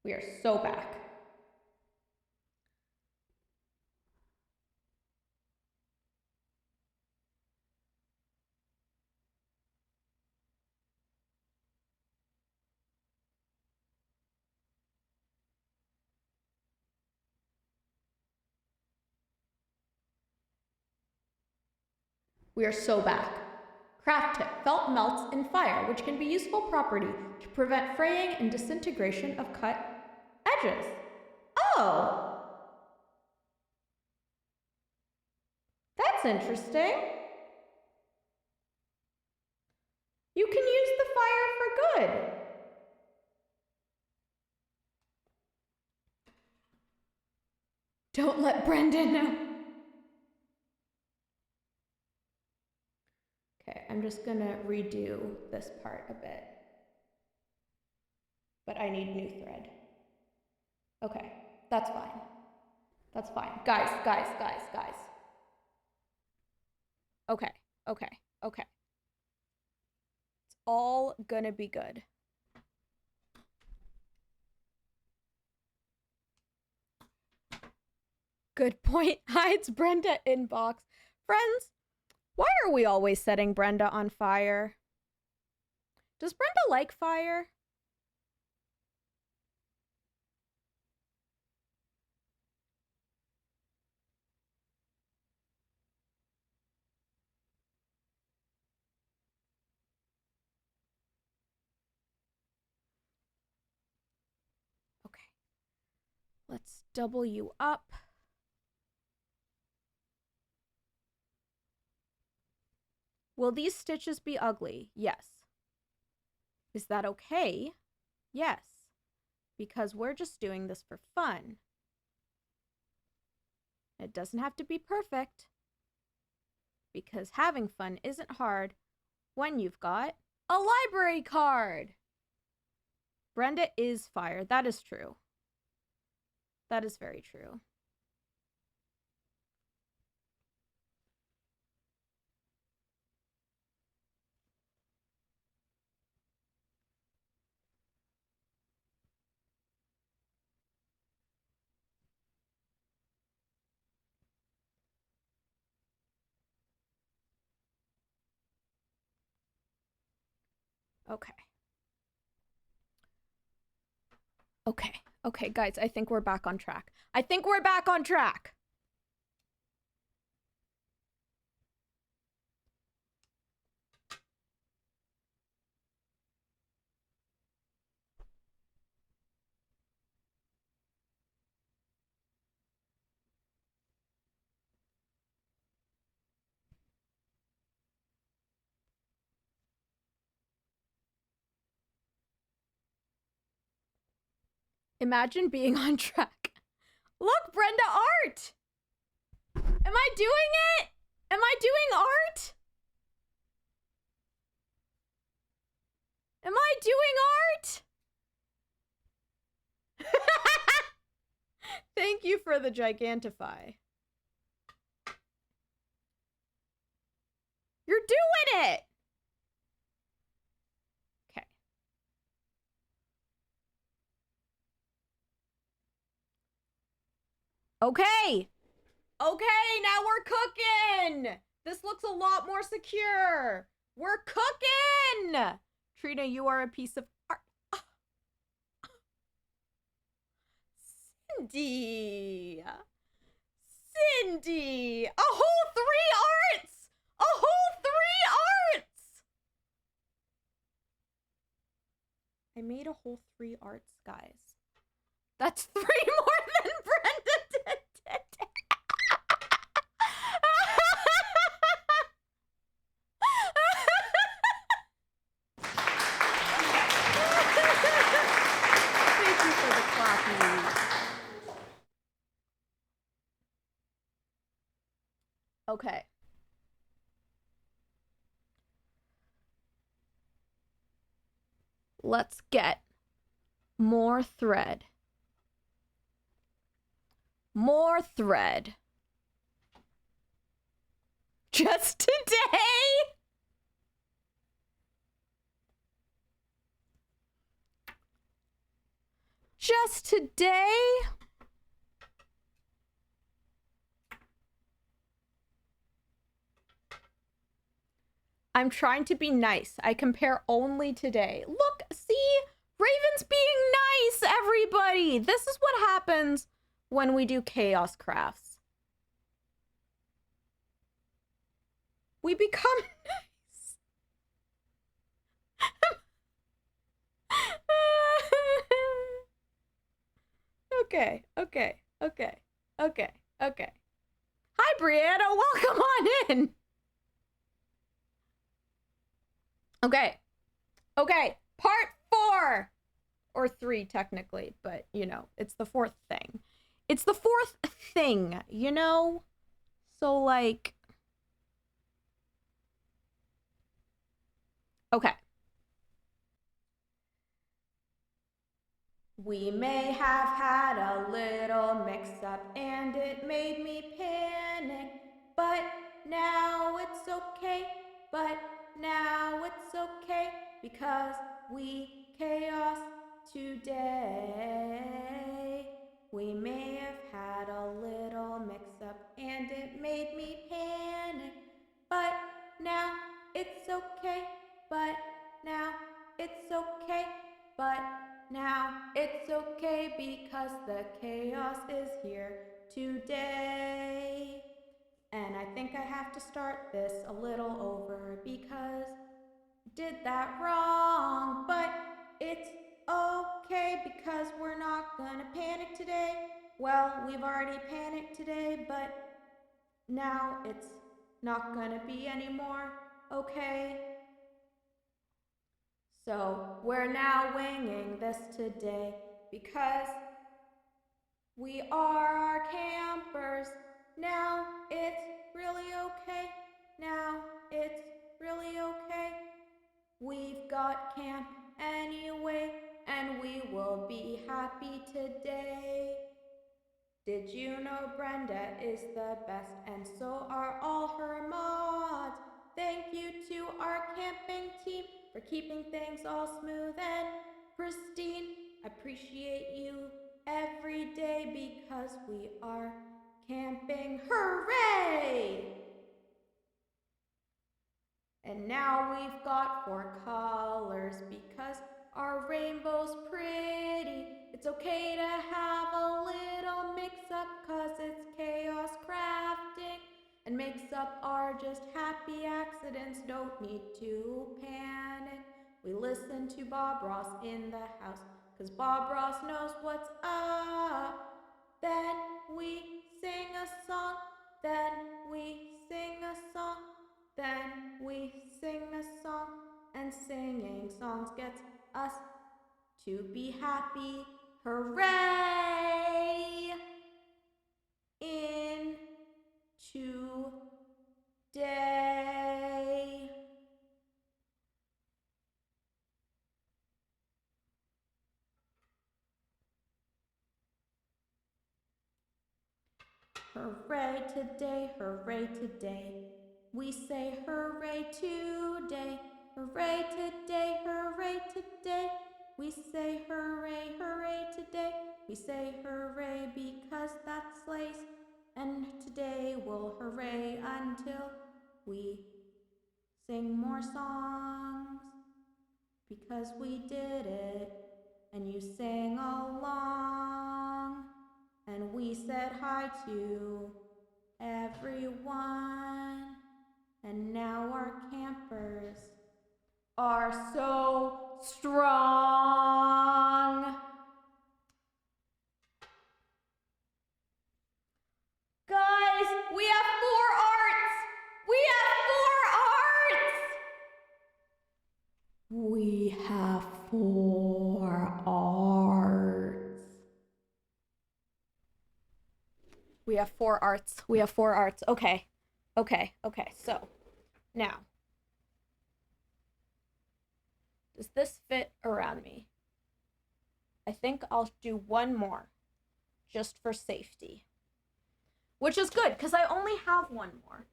We are so back. We are so back. Craft tip. Felt melts in fire, which can be a useful property to prevent fraying and disintegration of cut edges. Oh! That's interesting. You can use the fire for good. Don't let Brenda know. Okay, I'm just gonna redo this part a bit. But I need new thread. Okay, that's fine. That's fine. Guys. Okay. It's all gonna be good. Good point. Hides Brenda inbox. Friends, why are we always setting Brenda on fire? Does Brenda like fire? Okay. Let's double you up. Will these stitches be ugly? Yes. Is that okay? Yes. Because we're just doing this for fun. It doesn't have to be perfect. Because having fun isn't hard when you've got a library card. Brenda is fire. That is true. That is very true. Okay. Okay, guys, I think we're back on track. Imagine being on track. Look, Brenda, art! Am I doing it? Am I doing art? Am I doing art? Thank you for the Gigantify. You're doing it! Okay. Okay, now we're cooking! This looks a lot more secure. We're cooking! Trina, you are a piece of art. Cindy! A whole 3 arts! I made a whole 3 arts, guys. That's 3 more than Brenda did today. Thank you for the clappy. Okay. let's get more thread. More thread. Just today? Just today? I'm trying to be nice. I compare only today. Look, see? Raven's being nice, everybody! This is what happens when we do chaos crafts. We become nice. Okay. Hi, Brianna. Welcome on in. Okay. Part 4. Or 3, technically. But, you know, it's the 4th thing. It's the 4th thing, you know? So, like... Okay. We may have had a little mix-up and it made me panic, but now it's okay, because we chaos today. We may have had a little mix-up and it made me panic, but now it's okay, but now it's okay because the chaos is here today. And I think I have to start this a little over because I did that wrong. But it's okay because we're not gonna panic today. Well, we've already panicked today, but now it's not gonna be anymore, okay? So we're now winging this today because we are our campers. Now it's really okay. We've got camp anyway, and we will be happy today. Did you know Brenda is the best, and so are all her mods? Thank you to our camping team for keeping things all smooth and pristine. I appreciate you every day because we are camping. Hooray! And now we've got 4 colors because our rainbow's pretty. It's okay to have a little mix-up cause it's chaos crafting. And mix-up are just happy accidents, don't need to panic. We listen to Bob Ross in the house cause Bob Ross knows what's up. Then we sing a song, and singing songs gets us to be happy. Hooray! In today. Hooray today. We say hooray today. We say hooray today. We say hooray because that's sleighs. And today we'll hooray until we sing more songs. Because we did it and you sang along. And we said hi to everyone. And now our campers are so strong. Guys, we have 4 arts. We have 4 arts. We have 4 arts. Okay. So now, Does this fit around me? I think I'll do one more, just for safety. Which is good, because I only have one more.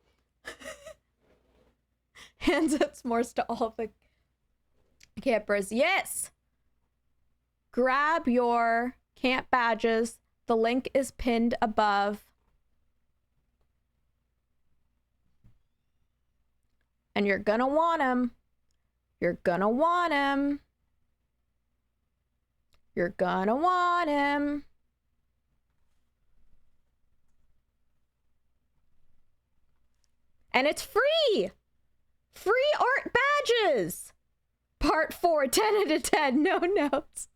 Hands up s'mores to all the campers. Yes! Grab your camp badges. The link is pinned above. And you're gonna want them. You're gonna want them. You're gonna want him. And it's free! Free art badges! Part 4, 10 out of 10, no notes.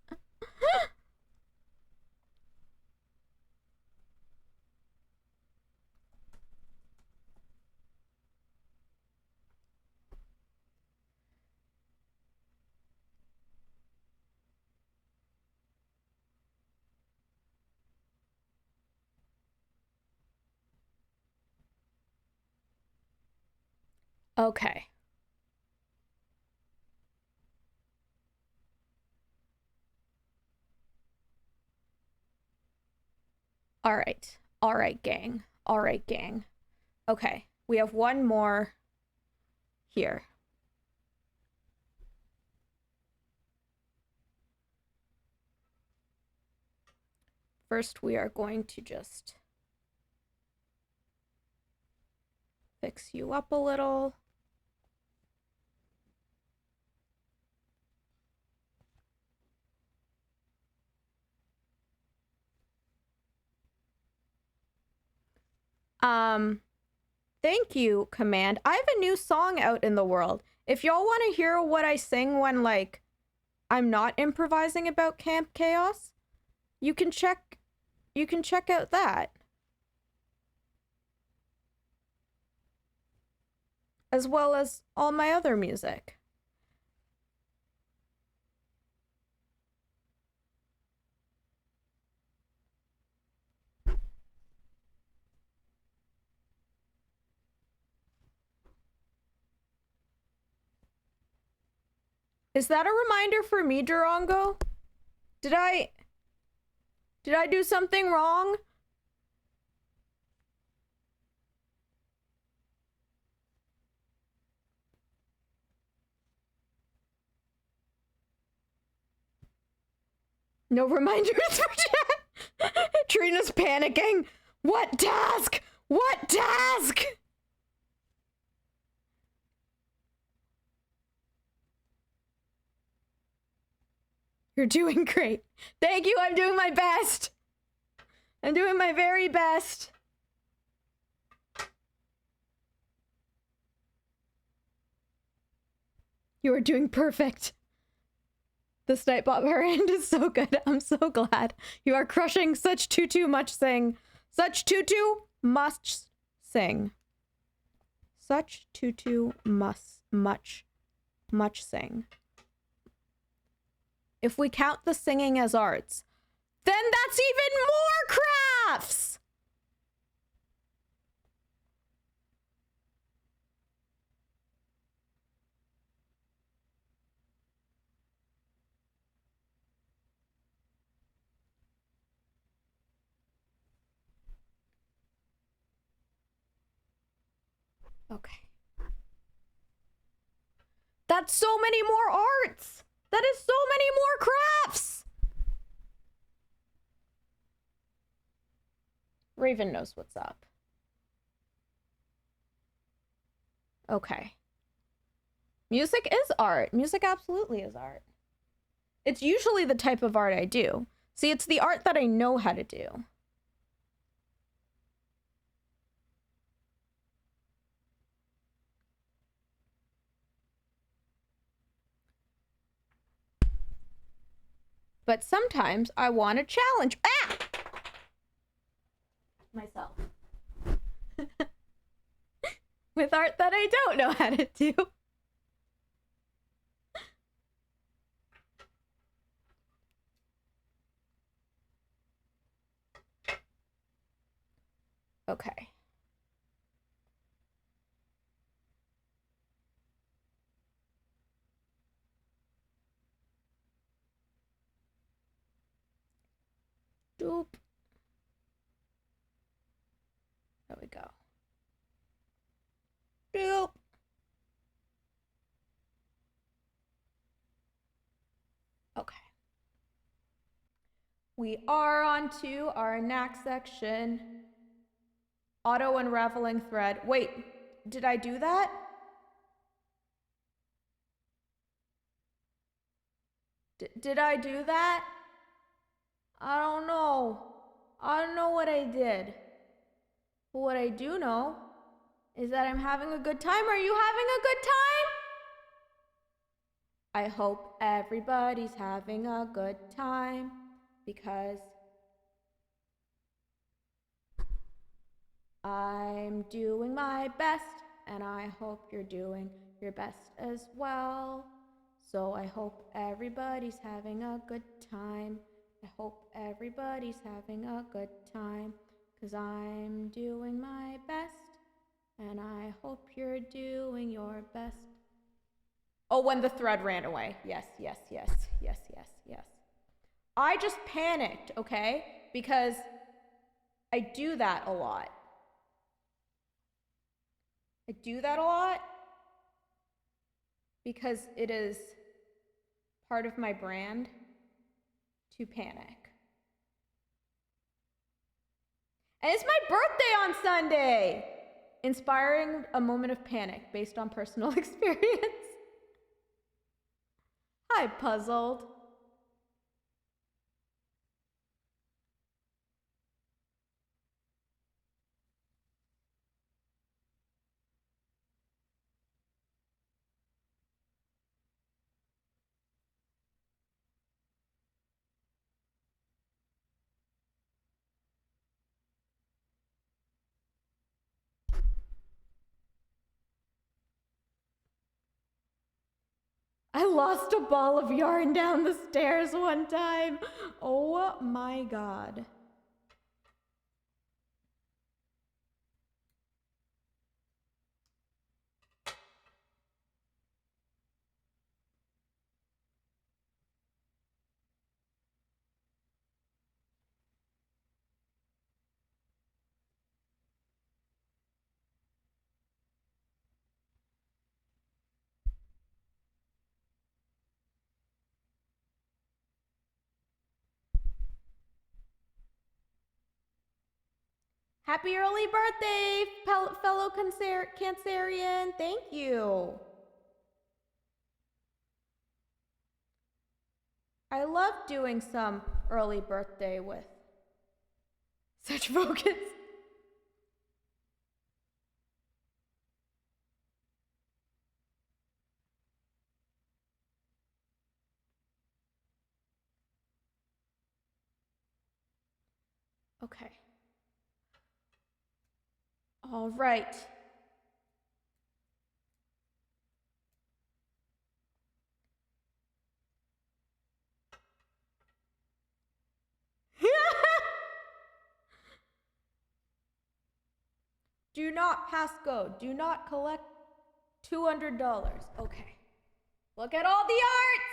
Okay. All right. All right, gang. All right, gang. Okay. We have one more here. First, we are going to just fix you up a little. Thank you, Command. I have a new song out in the world. If y'all want to hear what I sing when, like, I'm not improvising about Camp Chaos, you can check out that. As well as all my other music. Is that a reminder for me, Durango? Did I do something wrong? No reminders for chat. Trina's panicking. What task? What task? You're doing great. Thank you. I'm doing my best. I'm doing my very best. You are doing perfect. This Nightbot variant is so good. I'm so glad. You are crushing such tutu much sing. Such tutu must sing. Such tutu must much sing. If we count the singing as arts, then that's even more crafts! Okay. That's so many more arts! That is so many more crafts! Raven knows what's up. Okay. Music is art. Music absolutely is art. It's usually the type of art I do. See, it's the art that I know how to do. But sometimes I want to challenge myself with art that I don't know how to do. Okay. Doop. There we go. Doop. Okay. We are on to our next section. Auto unraveling thread. Wait, did I do that? Did I do that? I don't know. I don't know what I did. But what I do know is that I'm having a good time. Are you having a good time? I hope everybody's having a good time because I'm doing my best and I hope you're doing your best as well. So I hope everybody's having a good time. I hope everybody's having a good time because I'm doing my best and I hope you're doing your best. Oh, when the thread ran away. Yes. I just panicked, okay? Because I do that a lot. I do that a lot because it is part of my brand to panic. And it's my birthday on Sunday! Inspiring a moment of panic based on personal experience. Hi, Puzzled. I lost a ball of yarn down the stairs one time. Oh my god. Happy early birthday, fellow Cancerian. Thank you. I love doing some early birthday with such focus. Okay. All right. Do not pass go. Do not collect $200. Okay. Look at all the arts.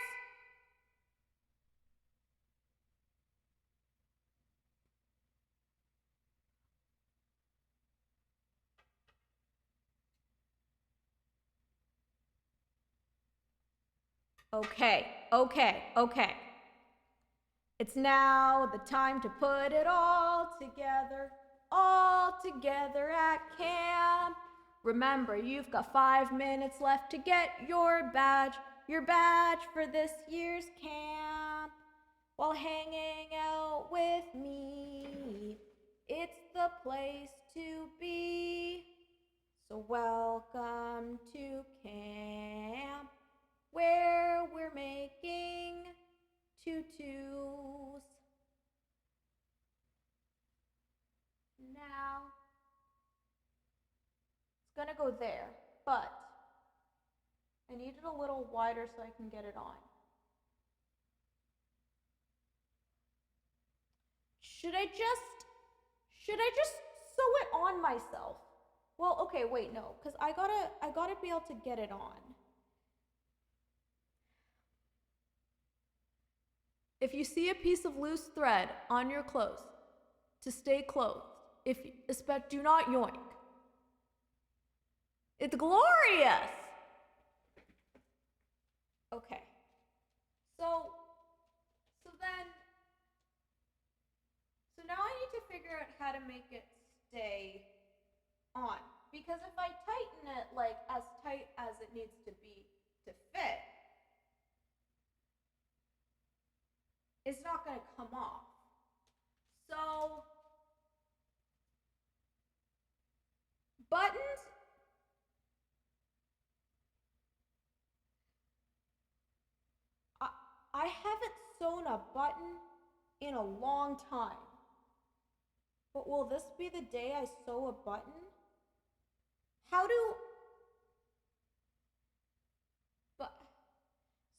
Okay. It's now the time to put it all together at camp. Remember, you've got 5 minutes left to get your badge for this year's camp. While hanging out with me, it's the place to be. So welcome to camp, where we're making tutus. Now, it's gonna go there, but I need it a little wider so I can get it on. Should I just sew it on myself? Well, okay, wait, no, because I gotta be able to get it on. If you see a piece of loose thread on your clothes, to stay clothed, do not yoink. It's glorious. Okay. So now I need to figure out how to make it stay on. Because if I tighten it like as tight as it needs to be to fit, it's not going to come off. So buttons, I haven't sewn a button in a long time. But will this be the day I sew a button?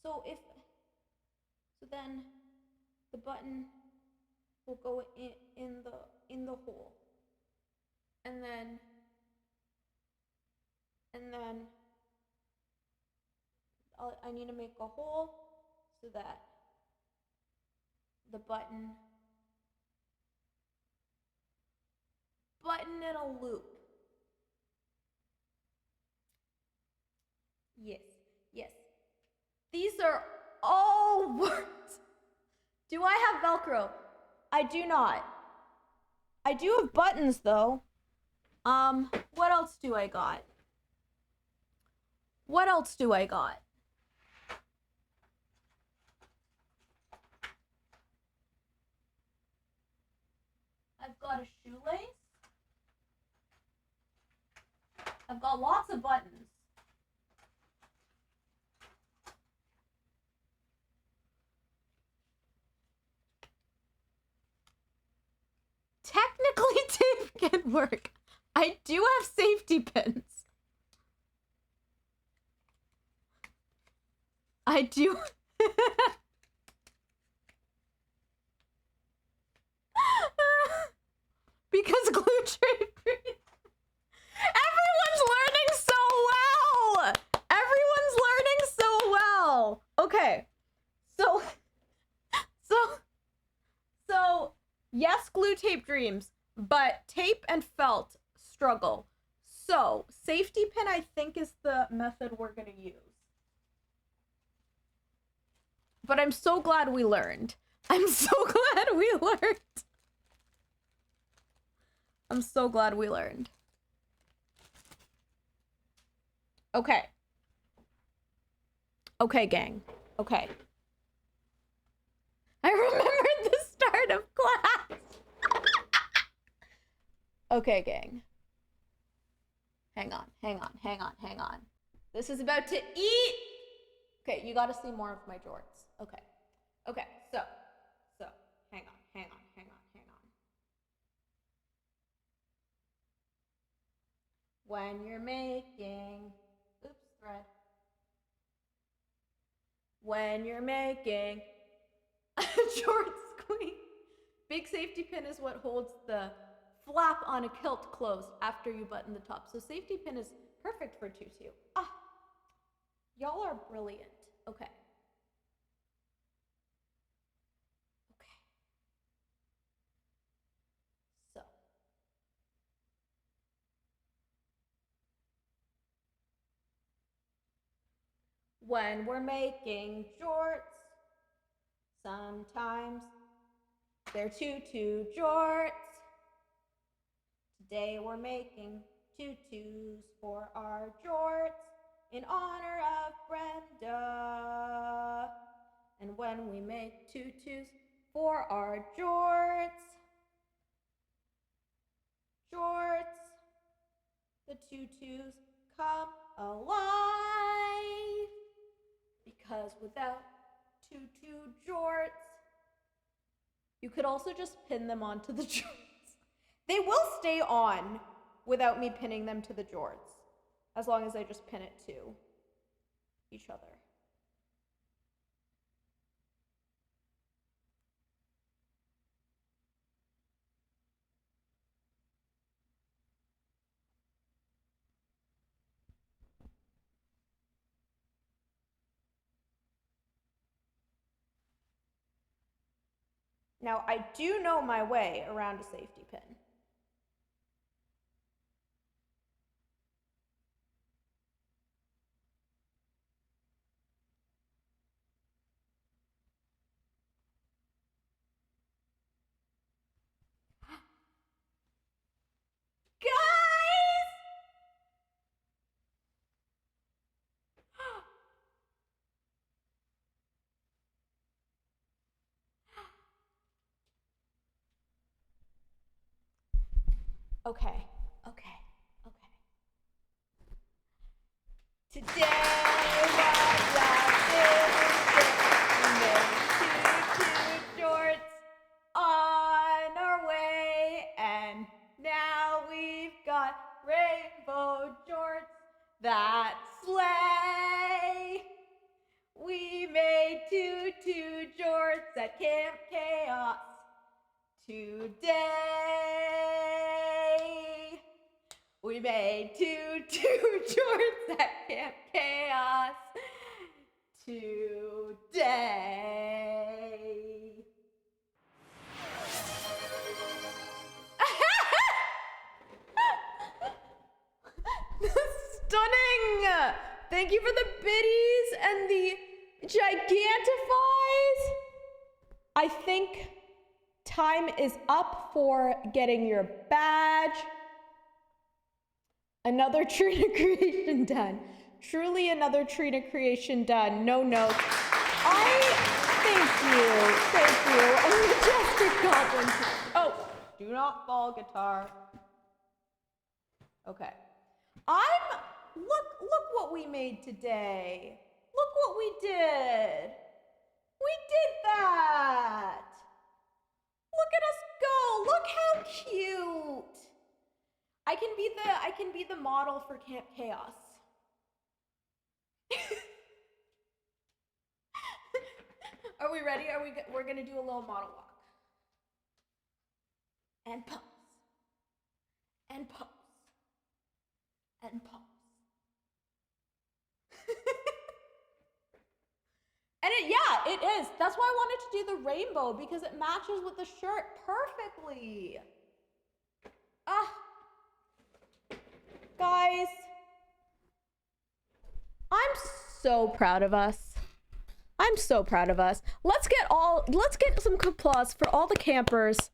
So then the button will go in the hole. And then I need to make a hole so that the button in a loop. Yes. These are all words. Do I have Velcro? I do not. I do have buttons though. What else do I got? I've got a shoelace. I've got lots of buttons. Technically, tape can work. I do have safety pins. I do. Because glue trade green. Everyone's learning so well. Okay. So yes, glue tape dreams, but tape and felt struggle. So safety pin, I think, is the method we're gonna use. But I'm so glad we learned. Okay, gang. Okay. I remembered the start of class. Okay, gang. Hang on. This is about to eat. Okay, you gotta see more of my jorts. Okay, so, hang on. When you're making, thread. When you're making a short squeeze, big safety pin is what holds the flap on a kilt closed after you button the top. So safety pin is perfect for tutu. Y'all are brilliant. Okay. So. When we're making jorts, sometimes they're tutu jorts. Today we're making tutus for our jorts in honor of Brenda. And when we make tutus for our jorts, the tutus come alive. Because without tutu jorts, you could also just pin them onto the jorts. They will stay on without me pinning them to the jorts, as long as I just pin it to each other. Now, I do know my way around a safety pin. Guys! Okay. Today was last Tutu Jorts on our way, and now we've got rainbow jorts that slay. We made Tutu Jorts at Camp Chaos today. We made Tutu Jorts at Camp Chaos today. Stunning! Thank you for the biddies and the gigantifies. I think time is up for getting your badge. Another Trina creation done. Truly another Trina creation done. No notes. Thank you. A majestic goblin. Oh, do not fall, guitar. Okay. Look what we made today. Look what we did. We did that. Look at us go. Look how cute. I can be the model for Camp Chaos. Are we ready? We're gonna do a little model walk. And pose. And pose. And pose. And it is. That's why I wanted to do the rainbow, because it matches with the shirt perfectly. Guys, I'm so proud of us. Let's get some applause for all the campers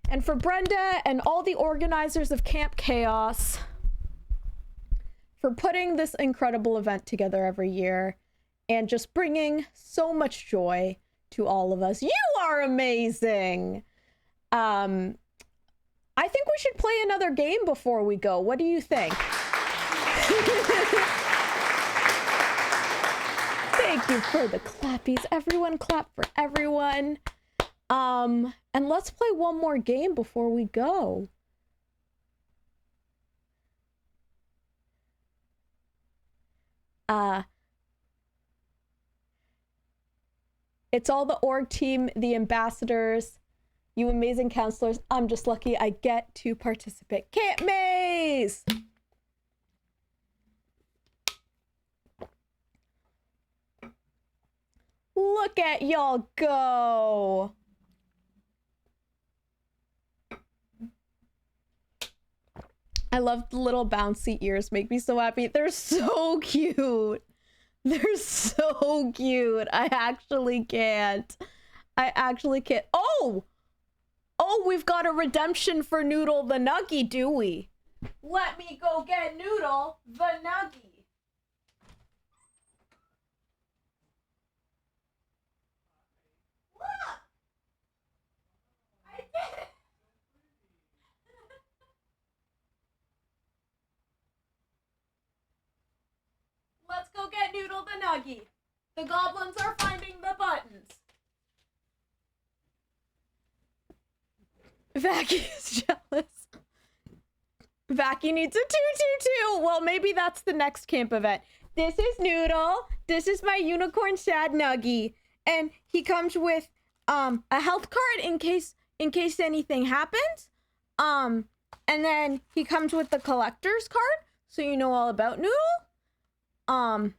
and for Brenda and all the organizers of Camp Chaos for putting this incredible event together every year and just bringing so much joy to all of us. You are amazing. I think we should play another game before we go. What do you think? Thank you for the clappies. Everyone clap for everyone. And let's play one more game before we go. It's all the org team, the ambassadors, you amazing counselors. I'm just lucky I get to participate. Camp Maze! Look at y'all go! I love the little bouncy ears, make me so happy. They're so cute. They're so cute. I actually can't. Oh! Oh, we've got a redemption for Noodle the Nuggie, do we? Let me go get Noodle the Nuggie. Look! I did it! Let's go get Noodle the Nuggie. The goblins are finding the buttons. Vacky is jealous. Vacky needs a 222. Well, maybe that's the next camp event. This is Noodle. This is my unicorn sad Nuggie. And he comes with a health card in case anything happens. And then he comes with the collector's card, so you know all about Noodle. And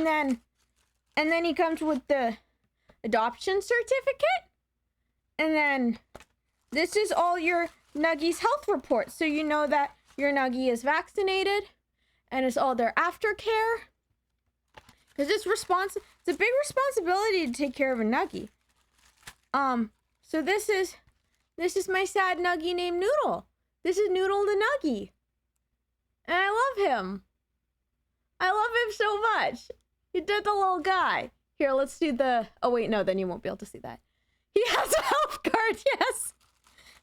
then he comes with the adoption certificate. And then this is all your Nuggies health reports. So you know that your Nuggie is vaccinated and it's all their aftercare. Because it's a big responsibility to take care of a Nuggie. So this is my sad Nuggie named Noodle. This is Noodle the Nuggie. And I love him. I love him so much. He did the little guy. Here, let's do the... Oh, wait, no, then you won't be able to see that. He has a health card, yes.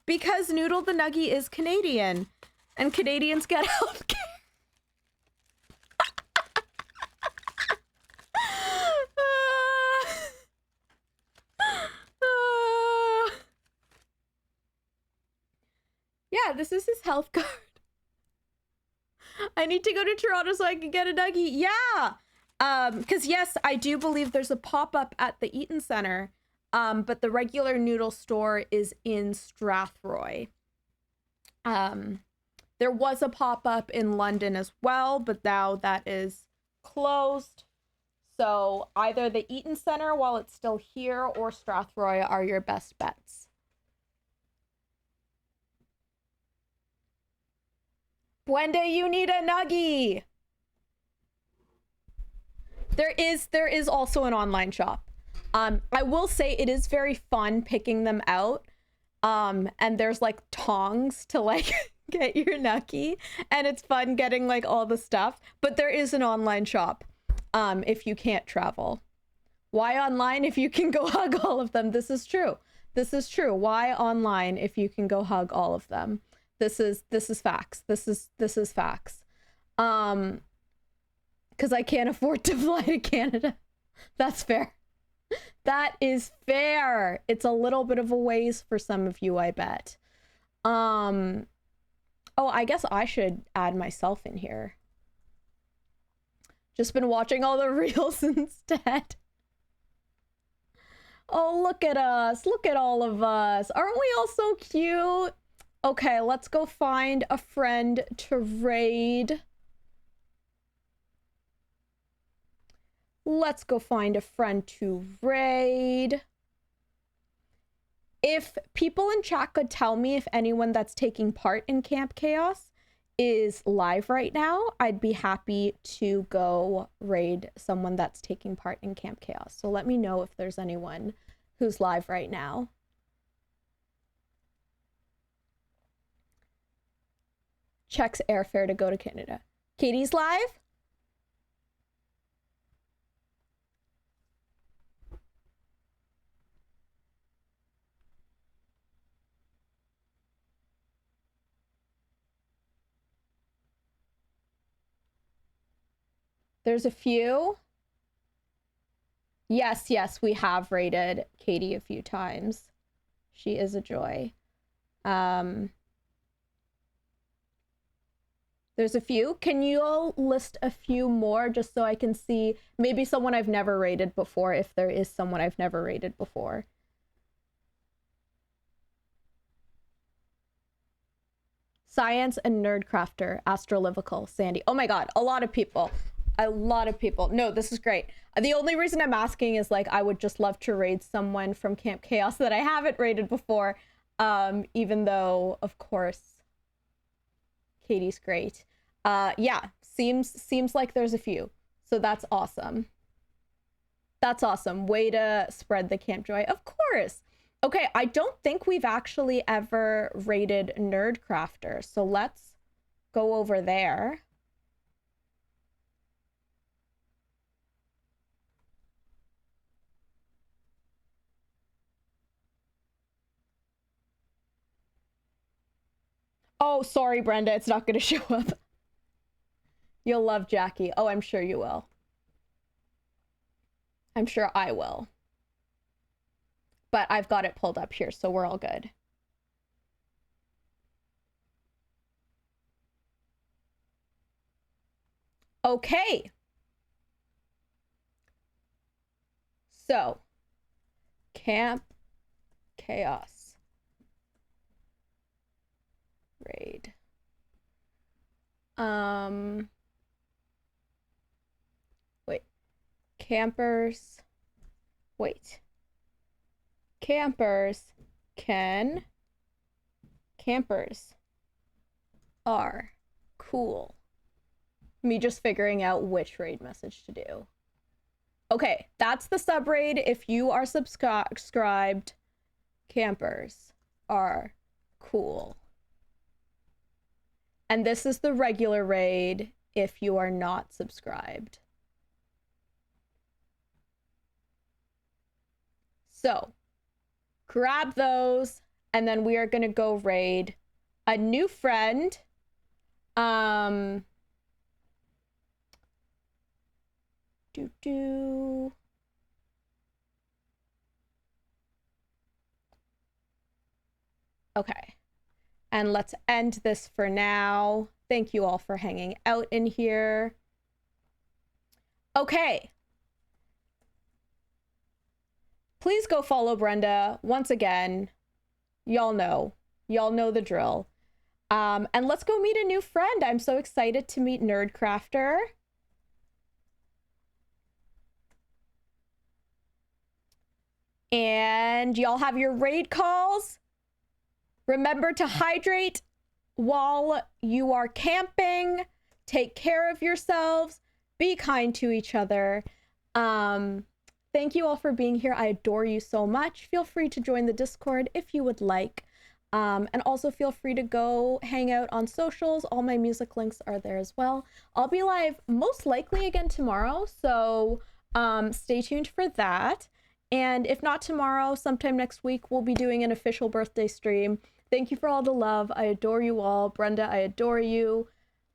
Because Noodle the Nuggie is Canadian. And Canadians get health care. Yeah, this is his health card. I need to go to Toronto so I can get a Nuggie. Yeah. Because yes, I do believe there's a pop-up at the Eaton Centre. But the regular noodle store is in Strathroy. There was a pop-up in London as well, but now that is closed. So either the Eaton Centre while it's still here or Strathroy are your best bets. Bwende, you need a Nuggie. There is also an online shop. I will say it is very fun picking them out. And there's like tongs to like get your Nuggie, and it's fun getting like all the stuff. But there is an online shop if you can't travel. Why online if you can go hug all of them? This is true. This is true. Why online if you can go hug all of them? This is facts. This is facts. Because I can't afford to fly to Canada. That's fair. That is fair. It's a little bit of a ways for some of you, I bet. Oh, I guess I should add myself in here. Just been watching all the reels instead. Oh, look at us. Look at all of us. Aren't we all so cute? Okay, let's go find a friend to raid. Let's go find a friend to raid. If people in chat could tell me if anyone that's taking part in Camp Chaos is live right now, I'd be happy to go raid someone that's taking part in Camp Chaos. So let me know if there's anyone who's live right now. Checks airfare to go to Canada. Katie's live? There's a few. Yes, we have rated Katie a few times. She is a joy. There's a few. Can you all list a few more just so I can see maybe someone I've never rated before, if there is someone I've never rated before? Science and Nerdcrafter, Astrolivical, Sandy. Oh my god, a lot of people. A lot of people. No, this is great. The only reason I'm asking is like I would just love to raid someone from Camp Chaos that I haven't raided before. Even though, of course, Katie's great. Yeah, seems like there's a few. So that's awesome. That's awesome. Way to spread the camp joy. Of course. Okay, I don't think we've actually ever rated Nerdcrafter. So let's go over there. Oh, sorry, Brenda. It's not going to show up. You'll love Jackie. Oh, I'm sure you will. I'm sure I will. But I've got it pulled up here, so we're all good. Okay. So, Camp Chaos. Raid. Wait. Campers. Wait. Campers can campers are cool. Me just figuring out which raid message to do. Okay, that's the sub raid. If you are subscribed, campers are cool. And this is the regular raid if you are not subscribed. So, grab those, and then we are gonna go raid a new friend. Okay. And let's end this for now. Thank you all for hanging out in here. Okay. Please go follow Brenda once again. Y'all know the drill. And let's go meet a new friend. I'm so excited to meet Nerdcrafter. And y'all have your raid calls. Remember to hydrate while you are camping. Take care of yourselves. Be kind to each other. Thank you all for being here. I adore you so much. Feel free to join the Discord if you would like. And also feel free to go hang out on socials. All my music links are there as well. I'll be live most likely again tomorrow, so stay tuned for that. And if not tomorrow, sometime next week, we'll be doing an official birthday stream. Thank you for all the love. I adore you all. Brenda, I adore you.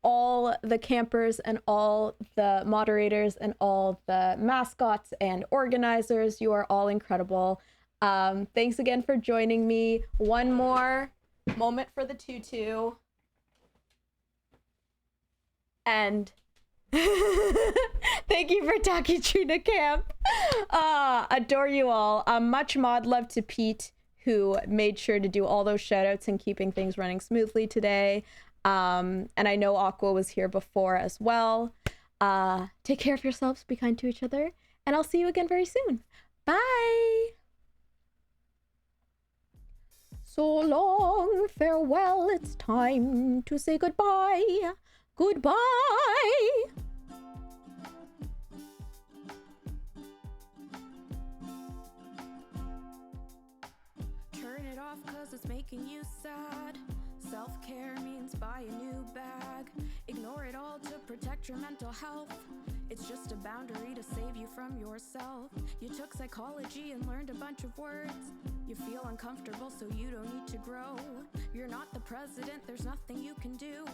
All the campers and all the moderators and all the mascots and organizers, you are all incredible. Thanks again for joining me. One more moment for the tutu. And thank you for Taki Tuna Camp. Adore you all. Much mod love to Pete, who made sure to do all those shout outs and keeping things running smoothly today. And I know Aqua was here before as well. Take care of yourselves, be kind to each other, and I'll see you again very soon. Bye! So long, farewell, it's time to say goodbye. Goodbye! Turn it off 'cause it's making you sad. Self-care means buy a new bag. Ignore it all to protect your mental health. It's just a boundary to save you from yourself. You took psychology and learned a bunch of words. You feel uncomfortable, so you don't need to grow. You're not the president, there's nothing you can do.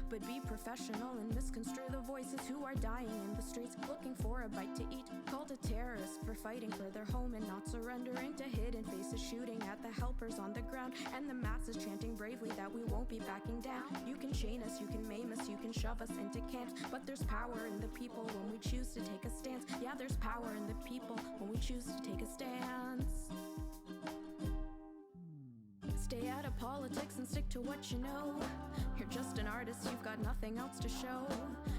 But be professional and misconstrue the voices who are dying in the streets, looking for a bite to eat. Called a terrorist for fighting for their home and not surrendering to hidden faces, shooting at the helpers on the ground, and the masses chanting bravely that we won't be backing down. You can chain us, you can maim us, you can shove us into camps, but there's power in the people when we choose to take a stance. Yeah, there's power in the people when we choose to take a stance. Stay out of politics and stick to what you know. You're just an artist, you've got nothing else to show.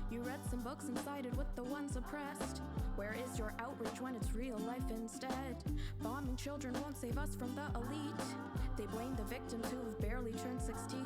You read some books and sided with the ones oppressed. Where is your outrage when it's real life instead? Bombing children won't save us from the elite. They blame the victims who have barely turned 16.